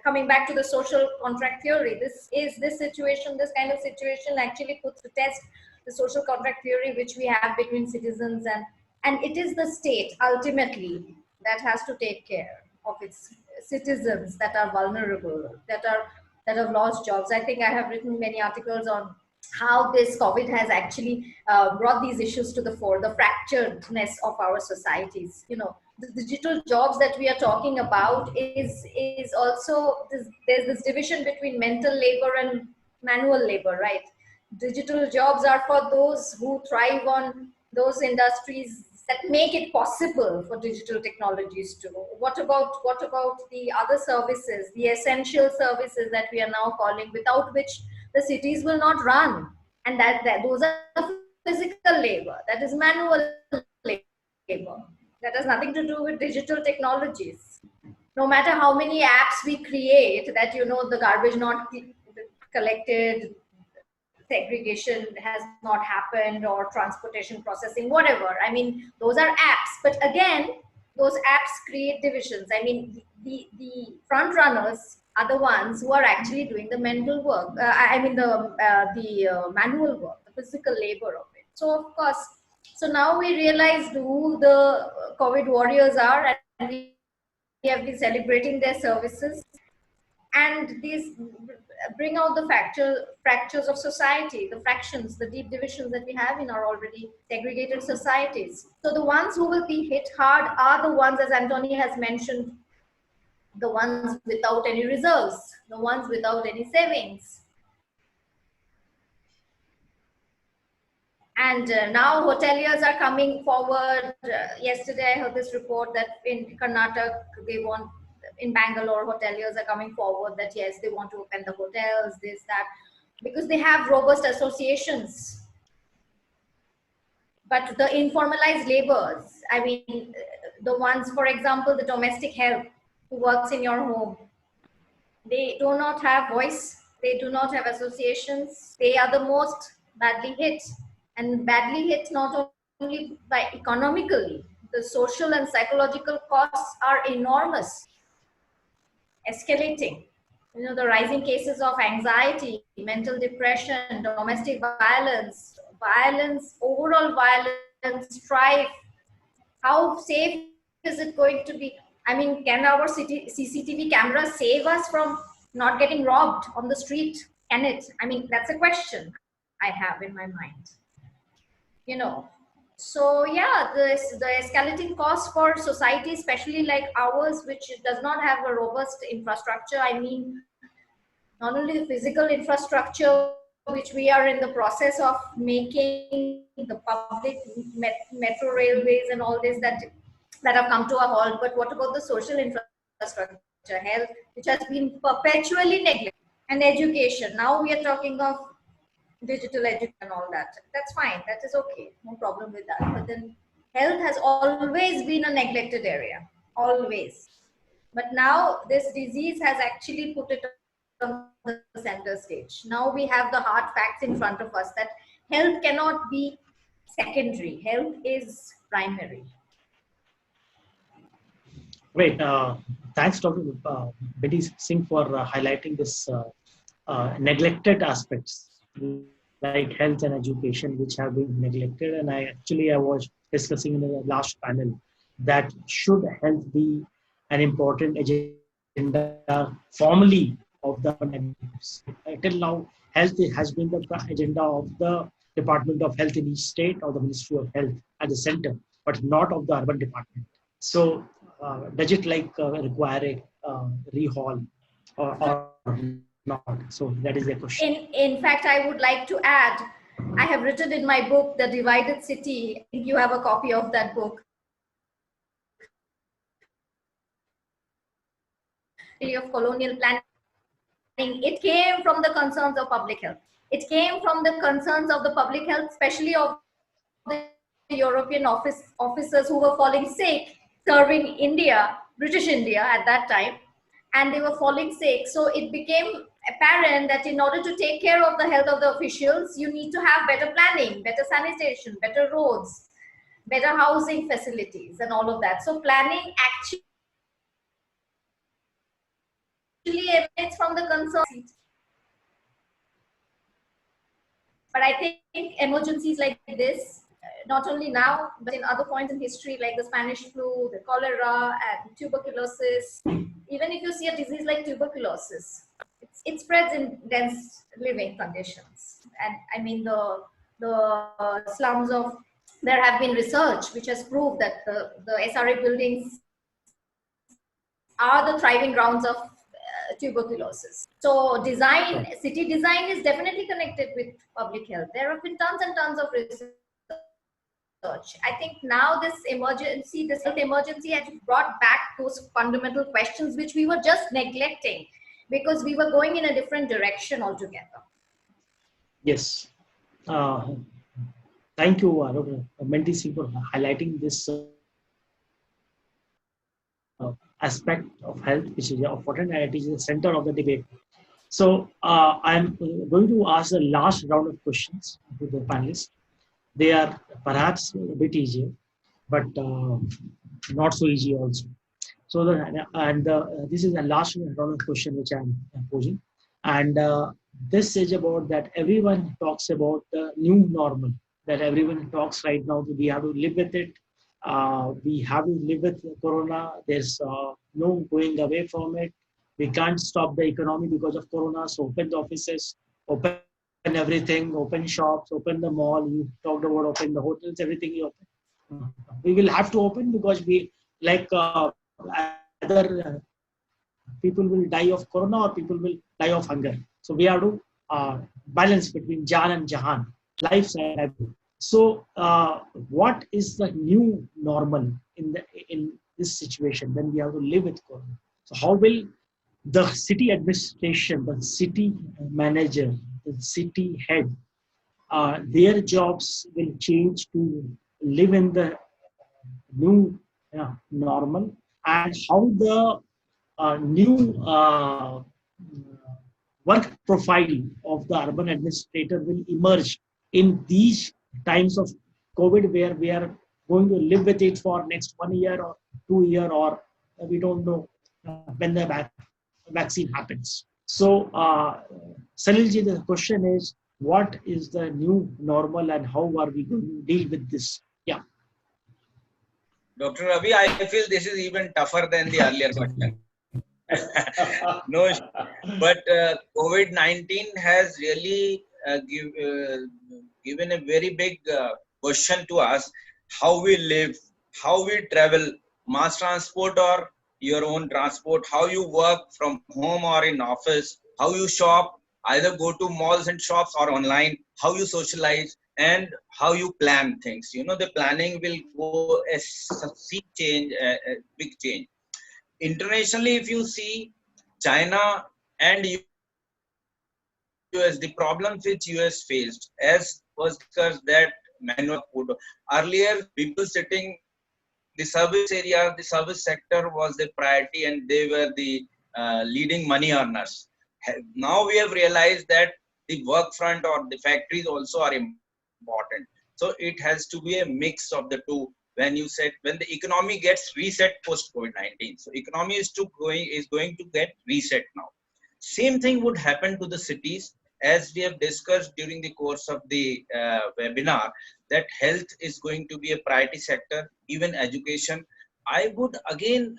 coming back to the social contract theory, this situation, this kind of situation actually puts to test the social contract theory which we have between citizens, and it is the state ultimately that has to take care of its citizens that are vulnerable, that have lost jobs. I think I have written many articles on how this COVID has actually brought these issues to the fore, the fracturedness of our societies. You know, the digital jobs that we are talking about is also this, there's this division between mental labor and manual labor, right? Digital jobs are for those who thrive on those industries that make it possible for digital technologies to. What about the other services, the essential services that we are now calling, without which the cities will not run? And that those are physical labor, that is manual labor, that has nothing to do with digital technologies. No matter how many apps we create, that, you know, the garbage not collected, segregation has not happened, or transportation processing, whatever, I mean, those are apps. But again, those apps create divisions. I mean, the front runners are the ones who are actually doing the mental work, I mean the manual work, the physical labor of it. So of course, so now we realized who the COVID warriors are, and we have been celebrating their services, and these bring out the fractures of society, the fractions, the deep divisions that we have in our already segregated societies. So the ones who will be hit hard are the ones, as Antoni has mentioned, the ones without any reserves, the ones without any savings. And now hoteliers are coming forward. Yesterday I heard this report that in Karnataka they want, in Bangalore, hoteliers are coming forward that yes, they want to open the hotels, this, that, because they have robust associations. But the informalized laborers, I mean, the ones, for example, the domestic help who works in your home, they do not have voice, they do not have associations, they are the most badly hit. And badly hit not only by economically, the social and psychological costs are enormous, escalating. You know, the rising cases of anxiety, mental depression, domestic violence, overall violence, strife. How safe is it going to be? I mean, can our CCTV cameras save us from not getting robbed on the street? Can it? I mean, that's a question I have in my mind. You know, so yeah, the escalating costs for society, especially like ours, which does not have a robust infrastructure. I mean, not only the physical infrastructure, which we are in the process of making, the public metro railways and all this that have come to a halt, but what about the social infrastructure, health, which has been perpetually neglected, and education? Now we are talking of digital education and all that. That's fine, that is okay, no problem with that. But then health has always been a neglected area, always. But now this disease has actually put it on the center stage. Now we have the hard facts in front of us that health cannot be secondary, health is primary. Great. Thanks, Dr. Betty Singh, for highlighting this neglected aspects like health and education, which have been neglected. And I was discussing in the last panel that should health be an important agenda agenda formally of the urban administrators. Till now, health has been the agenda of the Department of Health in each state or the Ministry of Health at the center, but not of the urban department. So, does it require a rehaul or not? So that is the question. In fact, I would like to add, I have written in my book, The Divided City. I think you have a copy of that book. Of colonial planning, it came from the concerns of public health. It came from the concerns of the public health, especially of the European officers who were falling sick, serving India, British India at that time, and they were falling sick. So it became apparent that in order to take care of the health of the officials, you need to have better planning, better sanitation, better roads, better housing facilities, and all of that. So planning actually emanates from the concerns. But I think emergencies like this, not only now, but in other points in history, like the Spanish flu, the cholera, and tuberculosis, even if you see a disease like tuberculosis, it spreads in dense living conditions. And I mean, the slums of, there have been research which has proved that the SRA buildings are the thriving grounds of tuberculosis. So design, city design is definitely connected with public health. There have been tons and tons of research. I think now this health emergency has brought back those fundamental questions which we were just neglecting because we were going in a different direction altogether. Yes. Thank you, Menti Singh, for highlighting this aspect of health, which is important and it is the center of the debate. So I'm going to ask the last round of questions to the panelists. They are perhaps a bit easier, but not so easy also. So this is the last round of question which I'm posing, and this is about that everyone talks about the new normal, that everyone talks right now. We have to live with it. We have to live with Corona. There's no going away from it. We can't stop the economy because of Corona. So open the offices, open everything, open shops, open the mall. You talked about open the hotels, everything you open. We will have to open because we either people will die of Corona or people will die of hunger. So we have to balance between Jan and Jahan, life and livelihood. So what is the new normal in this situation when we have to live with Corona? So how will the city administration, the city manager, the city head, their jobs will change to live in the new normal, and how the new work profile of the urban administrator will emerge in these times of COVID, where we are going to live with it for next 1 year or 2 year, or we don't know when the vaccine happens. So, Salilji, the question is, what is the new normal and how are we going to deal with this? Yeah. Dr. Ravi, I feel this is even tougher than the earlier question. No, but COVID-19 has really given a very big question to us: how we live, how we travel, mass transport or your own transport, how you work from home or in office, how you shop, either go to malls and shops or online, how you socialize, and how you plan things. You know, the planning will go a sea change, a big change. Internationally, if you see, China and US, the problems which US faced, as was discussed, that manual food. Earlier, people sitting the service area, the service sector was the priority, and they were the leading money earners. Now we have realized that the work front or the factories also are important. So it has to be a mix of the two. When you said when the economy gets reset post COVID-19, so economy is going to get reset now. Same thing would happen to the cities, as we have discussed during the course of the webinar, that health is going to be a priority sector, even education. I would again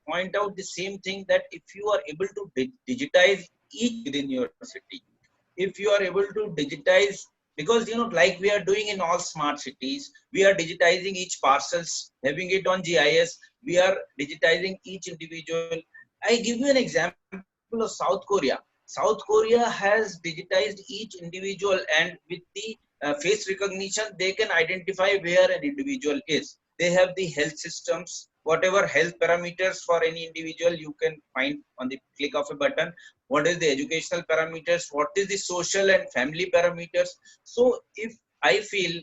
point out the same thing, that if you are able to digitize each within your city, if you are able to digitize, because like we are doing in all smart cities, we are digitizing each parcels, having it on GIS, we are digitizing each individual. I give you an example of South Korea. South Korea has digitized each individual, and with the face recognition they can identify where an individual is. They have the health systems, whatever health parameters for any individual you can find on the click of a button. What is the educational parameters, what is the social and family parameters. So if I feel,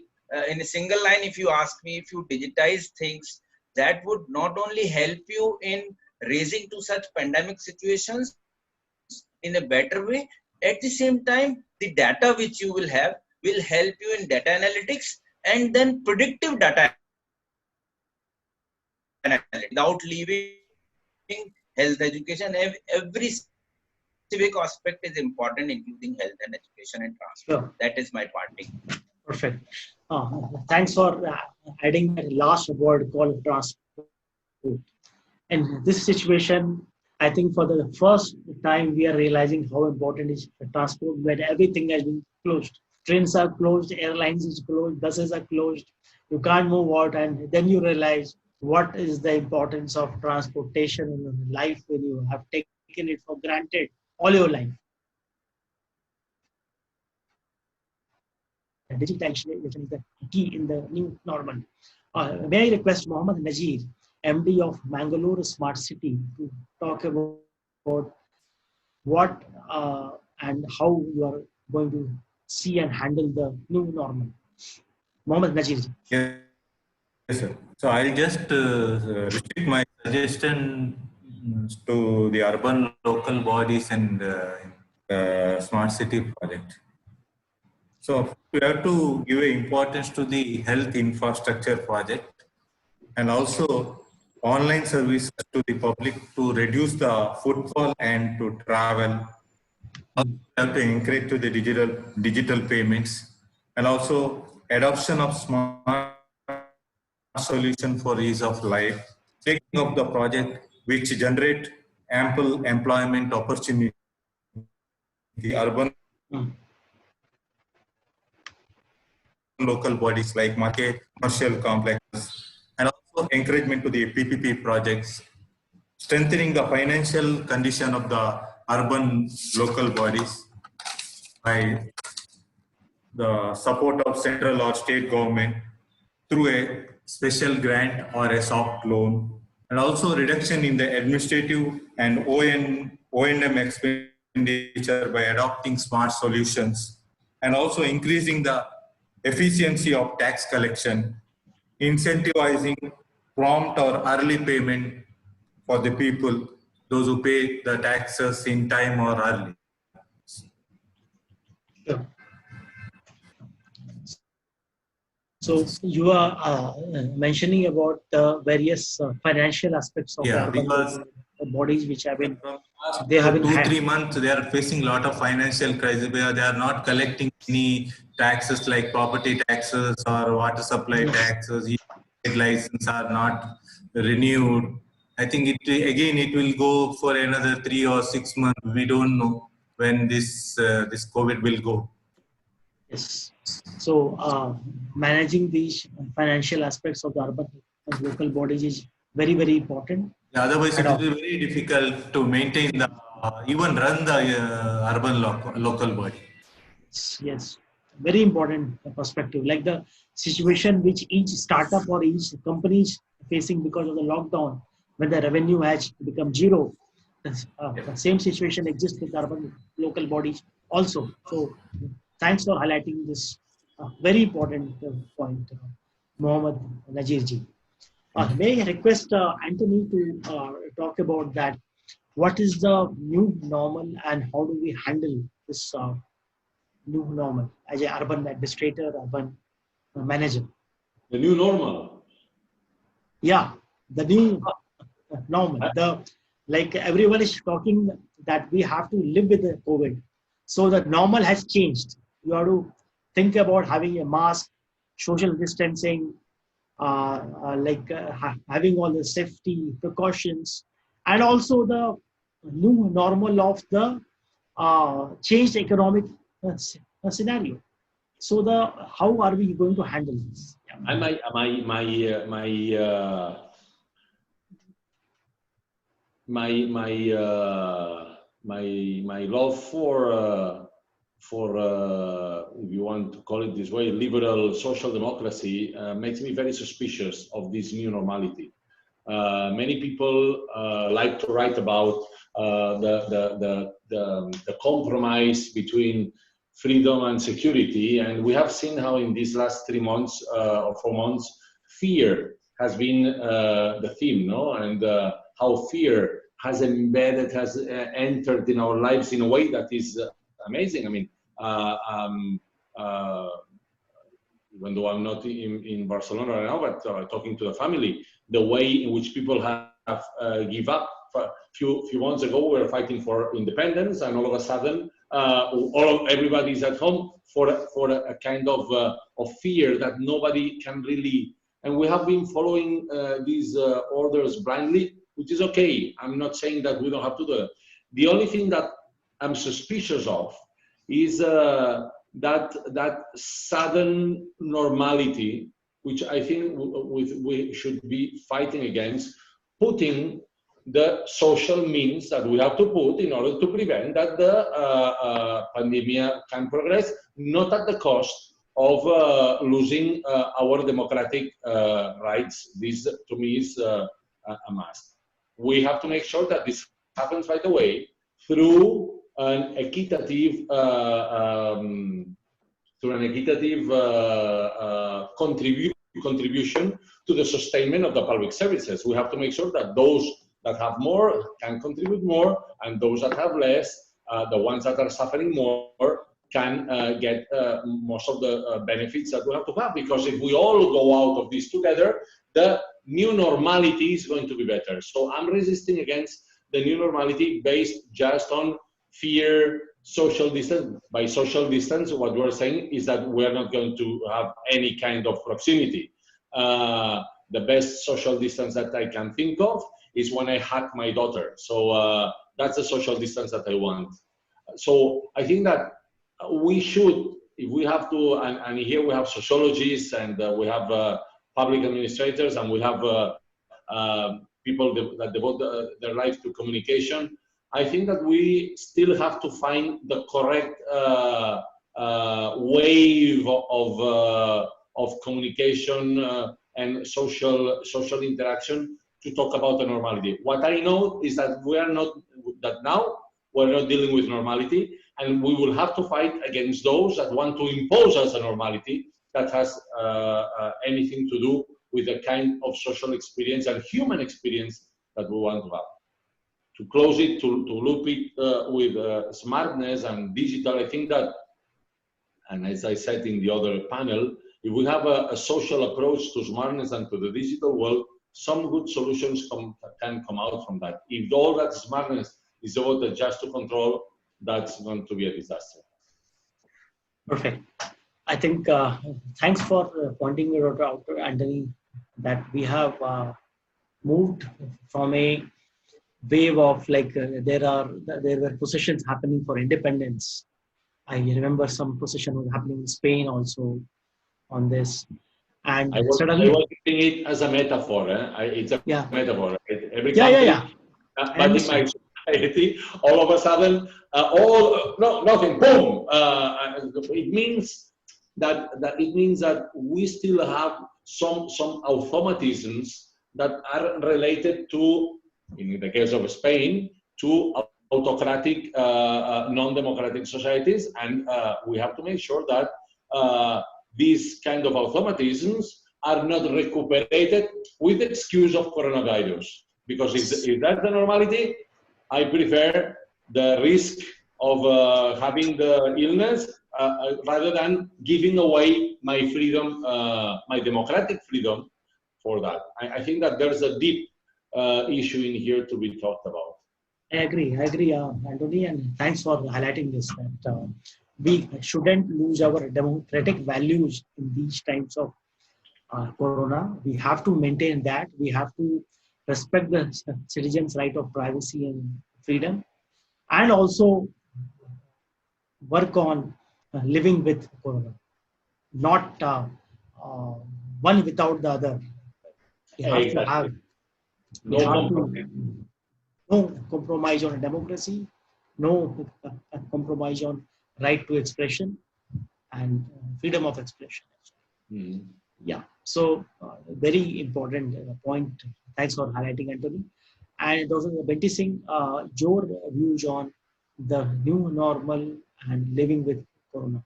in a single line, if you ask me, if you digitize things, that would not only help you in raising to such pandemic situations in a better way, at the same time the data which you will help you in data analytics, and then predictive data analytics, without leaving health education. Every civic aspect is important, including health and education and transport. That is my parting. Sure. Perfect. Thanks for adding that last word called transport. In this situation, I think for the first time we are realizing how important is the transport, where everything has been closed. Trains are closed, airlines is closed, buses are closed. You can't move out, and then you realize what is the importance of transportation in life when you have taken it for granted all your life. Digitalization is the key in the new normal. May I request Mohammed Nazir, MD of Mangalore Smart City, to talk about what and how you are going to see and handle the new normal. Mohammed Nazir. Yes, sir. So I'll just restrict my suggestion to the urban local bodies and smart city project. So we have to give importance to the health infrastructure project and also online services to the public to reduce the footfall and to travel. Also, we have to encourage to the digital payments and also adoption of smart solution for ease of life, taking up the project which generate ample employment opportunity, urban local bodies like market, commercial complexes, and also encouragement to the PPP projects, strengthening the financial condition of the urban local bodies by the support of central or state government through a special grant or a soft loan, and also reduction in the administrative and O&M expenditure by adopting smart solutions, and also increasing the efficiency of tax collection, incentivizing prompt or early payment for the people, those who pay the taxes in time or early. Sure. So you are mentioning about the various financial aspects of the Yeah, urban because bodies which have been from last they have been 2-3 hacked. months, they are facing a lot of financial crisis where they are not collecting any taxes like property taxes or water supply Yes. taxes. License are not renewed. I think it will go for another 3 or 6 months. We don't know when this COVID will go. Yes. So managing these financial aspects of the urban and local bodies is very, very important. Yeah, otherwise, And it will be very difficult to maintain the even run the urban local body. yes, very important perspective. Like the situation which each startup or each company is facing because of the lockdown, when the revenue has become zero, the same situation exists with urban local bodies also. So thanks for highlighting this very important point, Mohammed Najirji. Thank you. May I request Antoni to talk about that? What is the new normal and how do we handle this new normal as an urban administrator, urban manager? The new normal. Yeah, the new normal. The like everyone is talking that we have to live with the COVID. So the normal has changed. You have to think about having a mask, social distancing, having all the safety precautions, and also the new normal of the changed economic scenario. So how are we going to handle this? Yeah. And my love for if you want to call it this way, liberal social democracy makes me very suspicious of this new normality. Many people like to write about the compromise between freedom and security, and we have seen how in these last 3 months or 4 months, fear has been the theme, no? And how fear has embedded, has entered in our lives in a way that is amazing. I mean, even though I'm not in Barcelona right now, but talking to the family, the way in which people have give up. A few months ago, we were fighting for independence, and all of a sudden, everybody's at home for a kind of fear that nobody can really. And we have been following these orders blindly, which is okay. I'm not saying that we don't have to do it. The only thing that I'm suspicious of is that sudden normality, which I think we should be fighting against, putting the social means that we have to put in order to prevent that the pandemic can progress, not at the cost of losing our democratic rights. This, to me, is a must. We have to make sure that this happens right away through an equitative contribution to the sustainment of the public services. We have to make sure that those that have more can contribute more, and those that have less, the ones that are suffering more, can get most of the benefits that we have to have. Because if we all go out of this together, the new normality is going to be better. So I'm resisting against the new normality based just on fear, social distance. By social distance, what we're saying is that we're not going to have any kind of proximity. The best social distance that I can think of is when I hug my daughter. So that's the social distance that I want. So I think that we should, if we have to, and here we have sociologists, and we have public administrators, and we have people that devote their life to communication. I think that we still have to find the correct wave of communication and social interaction to talk about the normality. What I know is that now we're not dealing with normality, and we will have to fight against those that want to impose us a normality that has anything to do with the kind of social experience and human experience that we want to have. To close it, to loop it with smartness and digital, I think that, and as I said in the other panel, if we have a social approach to smartness and to the digital world, some good solutions can come out from that. If all that smartness is devoted just to control, that's going to be a disaster. Perfect. I think thanks for pointing it out, Antoni, that we have moved from a wave of there were processions happening for independence. I remember some procession was happening in Spain also on this. And I was suddenly, using it as a metaphor. It's a metaphor. Right? Every country, but in my society, all of a sudden, nothing. Boom! It means that we still have some automatisms that are related to, in the case of Spain, to autocratic, non-democratic societies, and we have to make sure that these kind of automatisms are not recuperated with the excuse of coronavirus. Because if that's the normality, I prefer the risk of having the illness rather than giving away my freedom, my democratic freedom for that. I think that there's a deep issue in here to be talked about. I agree, Antoni, and thanks for highlighting this, that we shouldn't lose our democratic values in these times of corona. We have to maintain that. We have to respect the citizens' right of privacy and freedom, and also work on living with corona, not uh, one without the other. We have to have, Exactly. we No have to compromise. no compromise on democracy, no compromise on right to expression and freedom of expression. Mm. Yeah, so very important point. Thanks for highlighting, Antoni. And also Benti Singh, your views on the new normal and living with corona.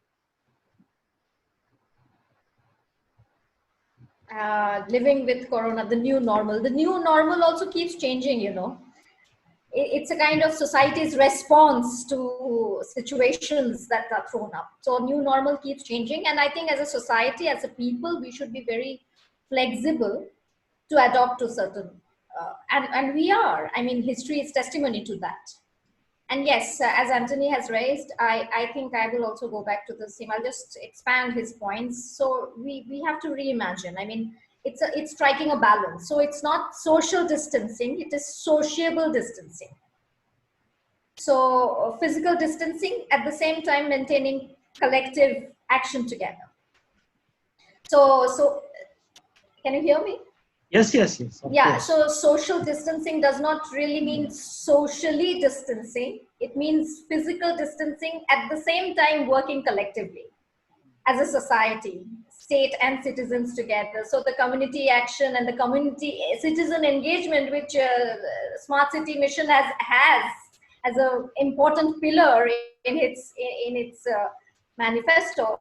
Living with corona, the new normal. The new normal also keeps changing, you know. It's a kind of society's response to situations that are thrown up. So new normal keeps changing. And I think as a society, as a people, we should be very flexible to adopt to certain, and we are. I mean, history is testimony to that. And yes, as Antoni has raised, I think I will also go back to the same. I'll just expand his points. So we have to reimagine. I mean, it's striking a balance. So it's not social distancing, it is sociable distancing. So physical distancing at the same time maintaining collective action together. So can you hear me? Yes, yes, yes. Of Yeah, course. so social distancing does not really mean socially distancing. It means physical distancing at the same time working collectively as a society, state and citizens together. So the community action and the community citizen engagement, which Smart City Mission has as an important pillar in its manifesto.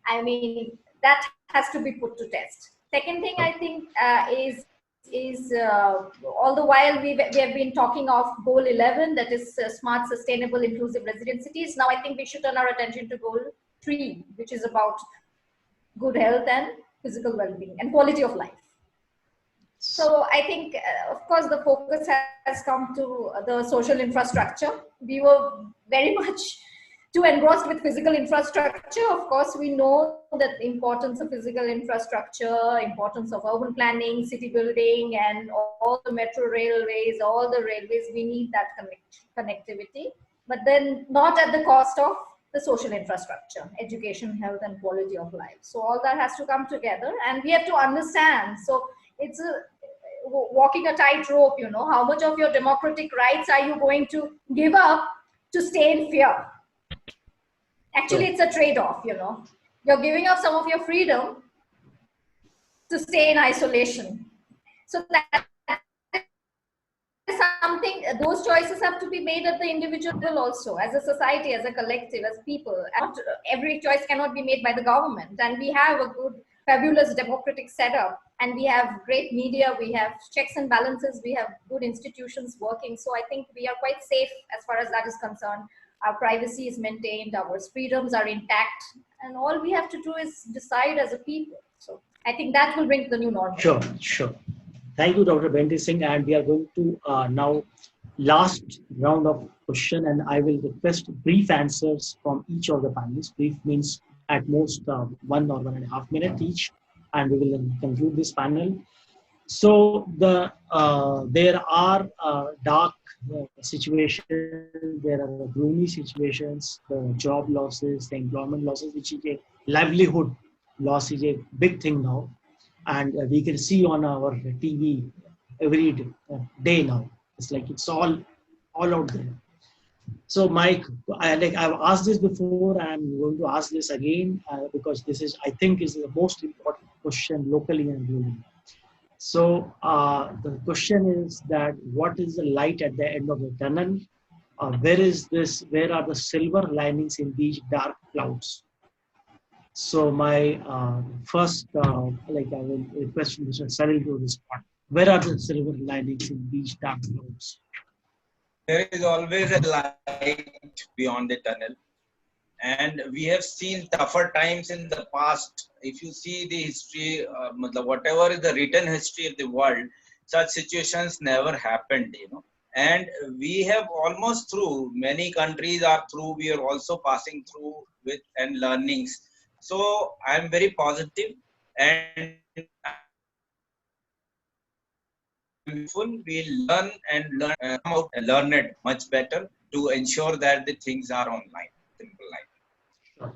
I mean, that has to be put to test. Second thing I think is all the while we have been talking of goal 11, that is smart, sustainable, inclusive resilient cities. Now I think we should turn our attention to goal 3, which is about good health and physical well-being and quality of life. So I think, of course, the focus has come to the social infrastructure. We were very much too engrossed with physical infrastructure. Of course, we know that the importance of physical infrastructure, importance of urban planning, city building, and all the metro railways, all the railways, we need that connectivity. But then not at the cost of the social infrastructure, education, health, and quality of life. So all that has to come together, and we have to understand. So it's walking a tightrope, you know, how much of your democratic rights are you going to give up to stay in fear? Actually, it's a trade-off, you know. You're giving up some of your freedom to stay in isolation. So that is something, those choices have to be made at the individual level also, as a society, as a collective, as people. Not every choice cannot be made by the government. And we have a good, fabulous democratic setup. And we have great media, we have checks and balances, we have good institutions working. So I think we are quite safe as far as that is concerned. Our privacy is maintained, our freedoms are intact, and all we have to do is decide as a people. So I think that will bring the new normal. Sure, sure. Thank you, Dr. Benti Singh. And we are going to now last round of question, and I will request brief answers from each of the panelists. Brief means at most 1 or 1.5 minutes each, and we will then conclude this panel. So there are dark situations, there are gloomy situations, the job losses, the employment losses, which is a livelihood loss is a big thing now, and we can see on our TV every day now. It's like it's all out there. So Mike, I've asked this before, and I'm going to ask this again because this is, I think, is the most important question locally and globally. So the question is that what is the light at the end of the tunnel? Where are the silver linings in these dark clouds? So my first, I will request Mr. Salil to respond. Where are the silver linings in these dark clouds? There is always a light beyond the tunnel. And we have seen tougher times in the past. If you see the history, whatever is the written history of the world, such situations never happened, you know. And we have almost through, many countries are through, we are also passing through with and learnings. So I'm very positive, and we'll learn and come out and learn it much better to ensure that the things are online. Simple like. Sure.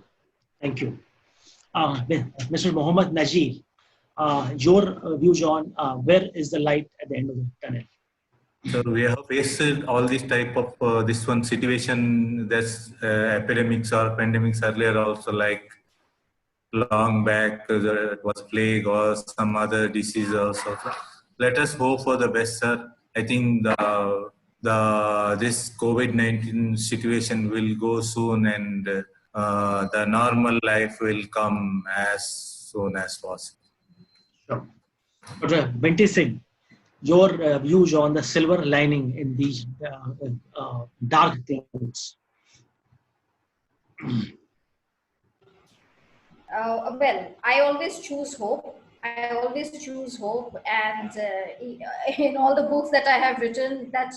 Thank you. Mr. Mohammed Najir, your views on where is the light at the end of the tunnel? So we have faced all these type of this one situation, that's epidemics or pandemics earlier also, like long back, it was plague or some other disease also. Let us hope for the best, sir. I think this COVID-19 situation will go soon, and the normal life will come as soon as possible. Sure. Dr. Binti Singh, your views on the silver lining in these dark clouds. Well, I always choose hope. I always choose hope, and in all the books that I have written, that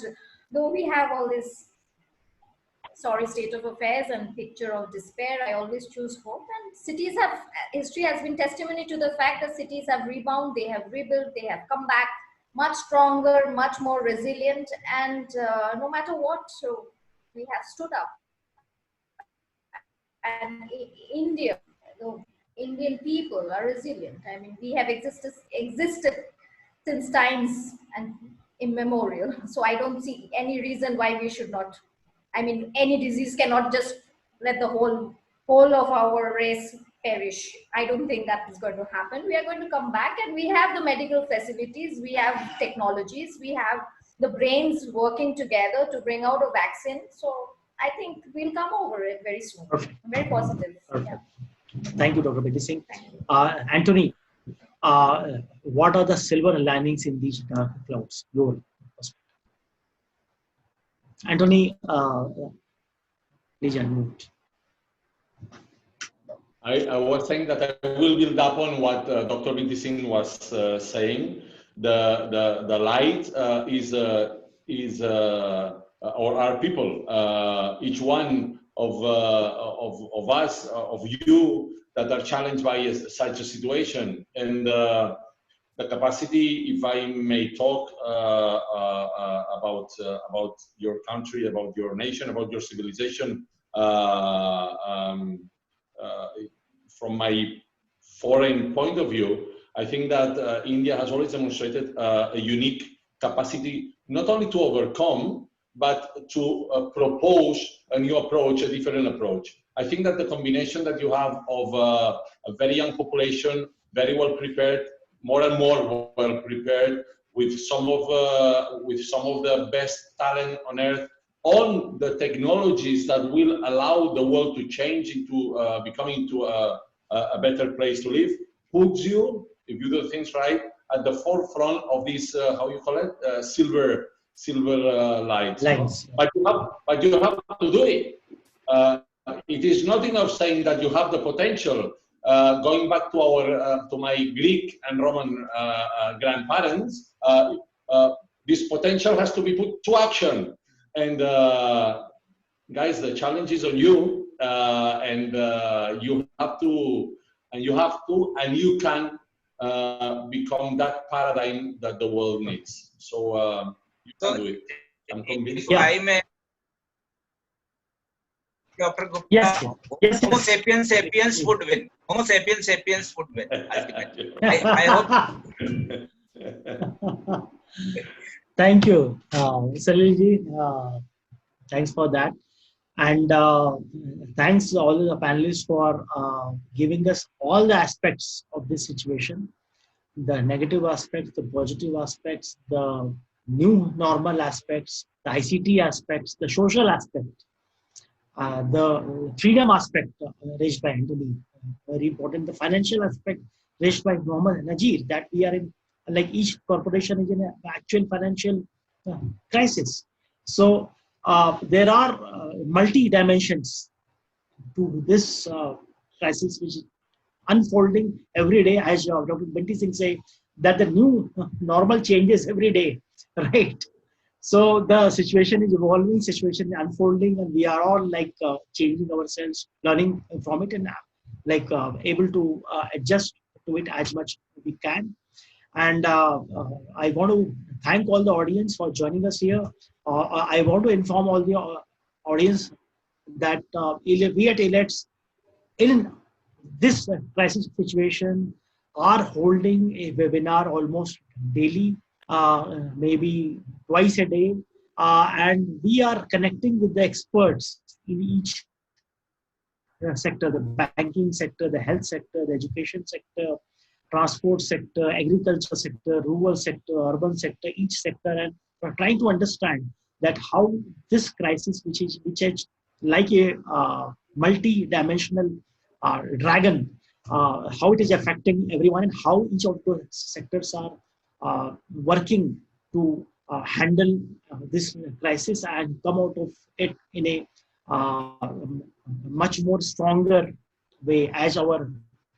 though we have all this sorry state of affairs and picture of despair, I always choose hope. And cities have, history has been testimony to the fact that cities have rebound, they have rebuilt, they have come back much stronger, much more resilient, and no matter what, so we have stood up. And India, the Indian people are resilient. I mean, we have existed since times and immemorial. So I don't see any reason why we should not. I mean, any disease cannot just let the whole of our race perish. I don't think that is going to happen. We are going to come back, and we have the medical facilities, we have technologies, we have the brains working together to bring out a vaccine. So I think we'll come over it very soon. Perfect. I'm very positive. Perfect. Yeah. Thank you, Dr. Binti Singh. Antoni, what are the silver linings in these dark clouds? Your perspective. Antoni, please unmute. I was saying that I will build up on what Dr. Binti Singh was saying. The light is or are people. Each one of us, of you, that are challenged by such a situation, and the capacity, if I may talk about your country, about your nation, about your civilization. From my foreign point of view, I think that India has always demonstrated a unique capacity, not only to overcome, but to propose a new approach, a different approach. I think that the combination that you have of a very young population, very well prepared, more and more well prepared, with some of the best talent on earth, on the technologies that will allow the world to change into becoming into a better place to live, puts you, if you do things right, at the forefront of this how you call it, silver lights. Lines. But you have to do it. It is not enough saying that you have the potential. Going back to our to my Greek and Roman grandparents, this potential has to be put to action. And guys, the challenge is on you, and you have to, and you can become that paradigm that the world needs. So you can do it. I'm convinced. If I may, Dr. Gupta, Yes. Homo sapiens sapiens would win. Homo sapiens sapiens would win. Ultimately. I hope. Thank you, Salilji. Thanks for that. And thanks to all the panelists for giving us all the aspects of this situation, the negative aspects, the positive aspects, the new normal aspects, the ICT aspects, the social aspect, the freedom aspect raised by Antoni, very important, the financial aspect raised by Mohammed Najir, that we are in, like each corporation is in an actual financial crisis. So there are multi-dimensions to this crisis, which is unfolding every day, as Dr. Binti Singh say, that the new normal changes every day, right? So the situation is evolving, situation is unfolding, and we are all like changing ourselves, learning from it, and like able to adjust to it as much we can. And I want to thank all the audience for joining us here. I want to inform all the audience that we at Elets, in this crisis situation, are holding a webinar almost daily, maybe twice a day, and we are connecting with the experts in each sector: the banking sector, the health sector, the education sector, transport sector, agriculture sector, rural sector, urban sector, each sector, and we're trying to understand that how this crisis, which is like a multi-dimensional dragon, how it is affecting everyone, and how each of the sectors are working to handle this crisis and come out of it in a much more stronger way, as our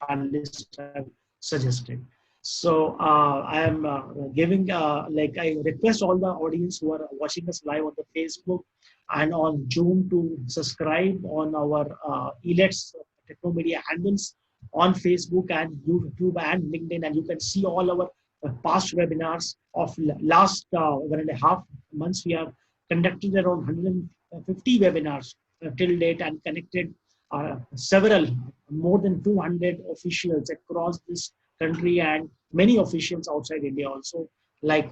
panelists have suggested. So I am giving, I request all the audience who are watching us live on the Facebook and on Zoom to subscribe on our Elets Technomedia handles on Facebook and YouTube and LinkedIn, and you can see all our past webinars of last 1.5 months. We have conducted around 150 webinars till date and connected several, more than 200 officials across this country and many officials outside India also. Like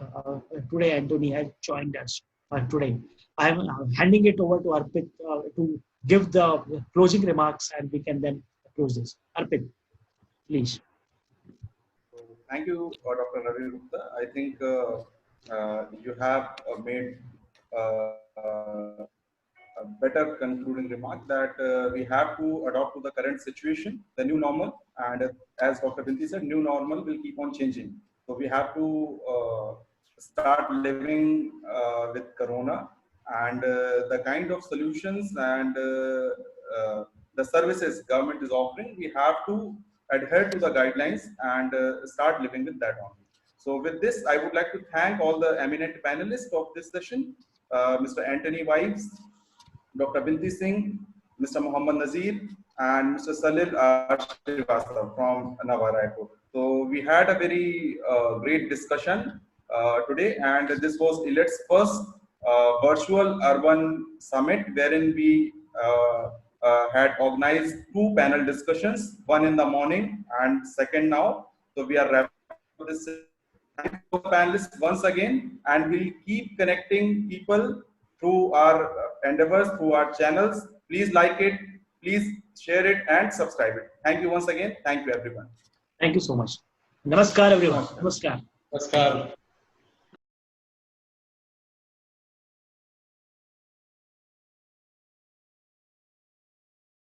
today, Antoni has joined us today. I am handing it over to Arpit to give the closing remarks, and we can then close this. Arpit, please. Thank you, Dr. Ravi Gupta. I think you have made a better concluding remark that we have to adopt to the current situation, the new normal. And as Dr. Binti said, new normal will keep on changing. So we have to start living with Corona, and the kind of solutions and the services government is offering, we have to adhere to the guidelines and start living with that only. So with this, I would like to thank all the eminent panelists of this session, Mr. Antoni Vives, Dr. Binti Singh, Mr. Muhammad Nazir, and Mr. Salil Srivastava from Nava Raipur. So we had a very great discussion today, and this was Elets' first virtual urban summit, wherein we had organized 2 panel discussions, one in the morning and second now. So we are wrapping up this. Thank you, panelists, once again, and we'll keep connecting people through our endeavors, through our channels. Please like it, please share it, and subscribe it. Thank you once again. Thank you, everyone. Thank you so much. Namaskar, everyone. Namaskar. Namaskar.